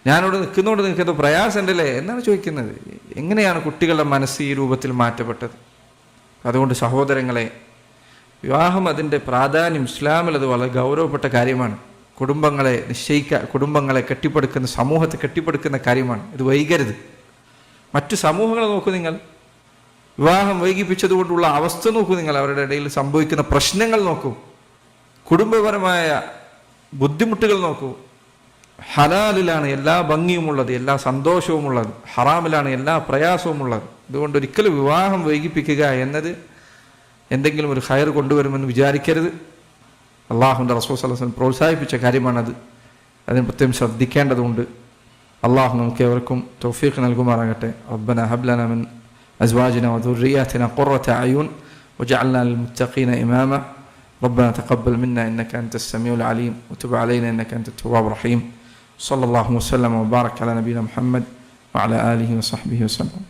ഞാനിവിടെ നിൽക്കുന്നതുകൊണ്ട് നിങ്ങൾക്ക് എന്തോ പ്രയാസം ഉണ്ടല്ലേ എന്നാണ് ചോദിക്കുന്നത്. എങ്ങനെയാണ് കുട്ടികളുടെ മനസ്സ് ഈ രൂപത്തിൽ മാറ്റപ്പെട്ടത്? അതുകൊണ്ട് സഹോദരങ്ങളെ, വിവാഹം അതിൻ്റെ പ്രാധാന്യം ഇസ്ലാമിൽ അത് വളരെ ഗൗരവപ്പെട്ട കാര്യമാണ്. കുടുംബങ്ങളെ കെട്ടിപ്പടുക്കുന്ന, സമൂഹത്തെ കെട്ടിപ്പടുക്കുന്ന കാര്യമാണ്. ഇത് വൈകരുത്. മറ്റു സമൂഹങ്ങളെ നോക്കൂ നിങ്ങൾ, വിവാഹം വൈകിപ്പിച്ചതുകൊണ്ടുള്ള അവസ്ഥ നോക്കൂ നിങ്ങൾ, അവരുടെ ഇടയിൽ സംഭവിക്കുന്ന പ്രശ്നങ്ങൾ നോക്കൂ, കുടുംബപരമായ ബുദ്ധിമുട്ടുകൾ നോക്കൂ. ഹലാലിലാണ് എല്ലാ ഭംഗിയുമുള്ളത്, എല്ലാ സന്തോഷവുമുള്ളത്, ഹറാമിലാണ് എല്ലാ പ്രയാസവുമുള്ളത്. അതുകൊണ്ട് ഒരിക്കലും വിവാഹം വൈകിപ്പിക്കുക എന്നത് എന്തെങ്കിലും ഒരു ഖൈർ കൊണ്ടുവരുമെന്ന് വിചാരിക്കരുത്. അള്ളാഹുവിൻ്റെ റസൂൽ സ്വല്ലല്ലാഹു അലൈഹി വസല്ലം പ്രോത്സാഹിപ്പിച്ച കാര്യമാണത്. അതിന് പ്രത്യേകം ശ്രദ്ധിക്കേണ്ടതുണ്ട്. അള്ളാഹു നമുക്ക് ഏവർക്കും തൗഫീഖ് നൽകുമാറാകട്ടെ. റബ്ബന ഹബ് ലനാ മിൻ അസ്വാജിന വദുർരിയാതിന ഖുറത അയുൻ വജഅൽനാ ലിൽമുത്തഖീന ഇമാമ. ربنا تقبل منا إنك أنت السميع العليم وتب علينا إنك أنت التواب الرحيم. صلى الله وسلم وبارك على نبينا محمد وعلى آله وصحبه وسلم.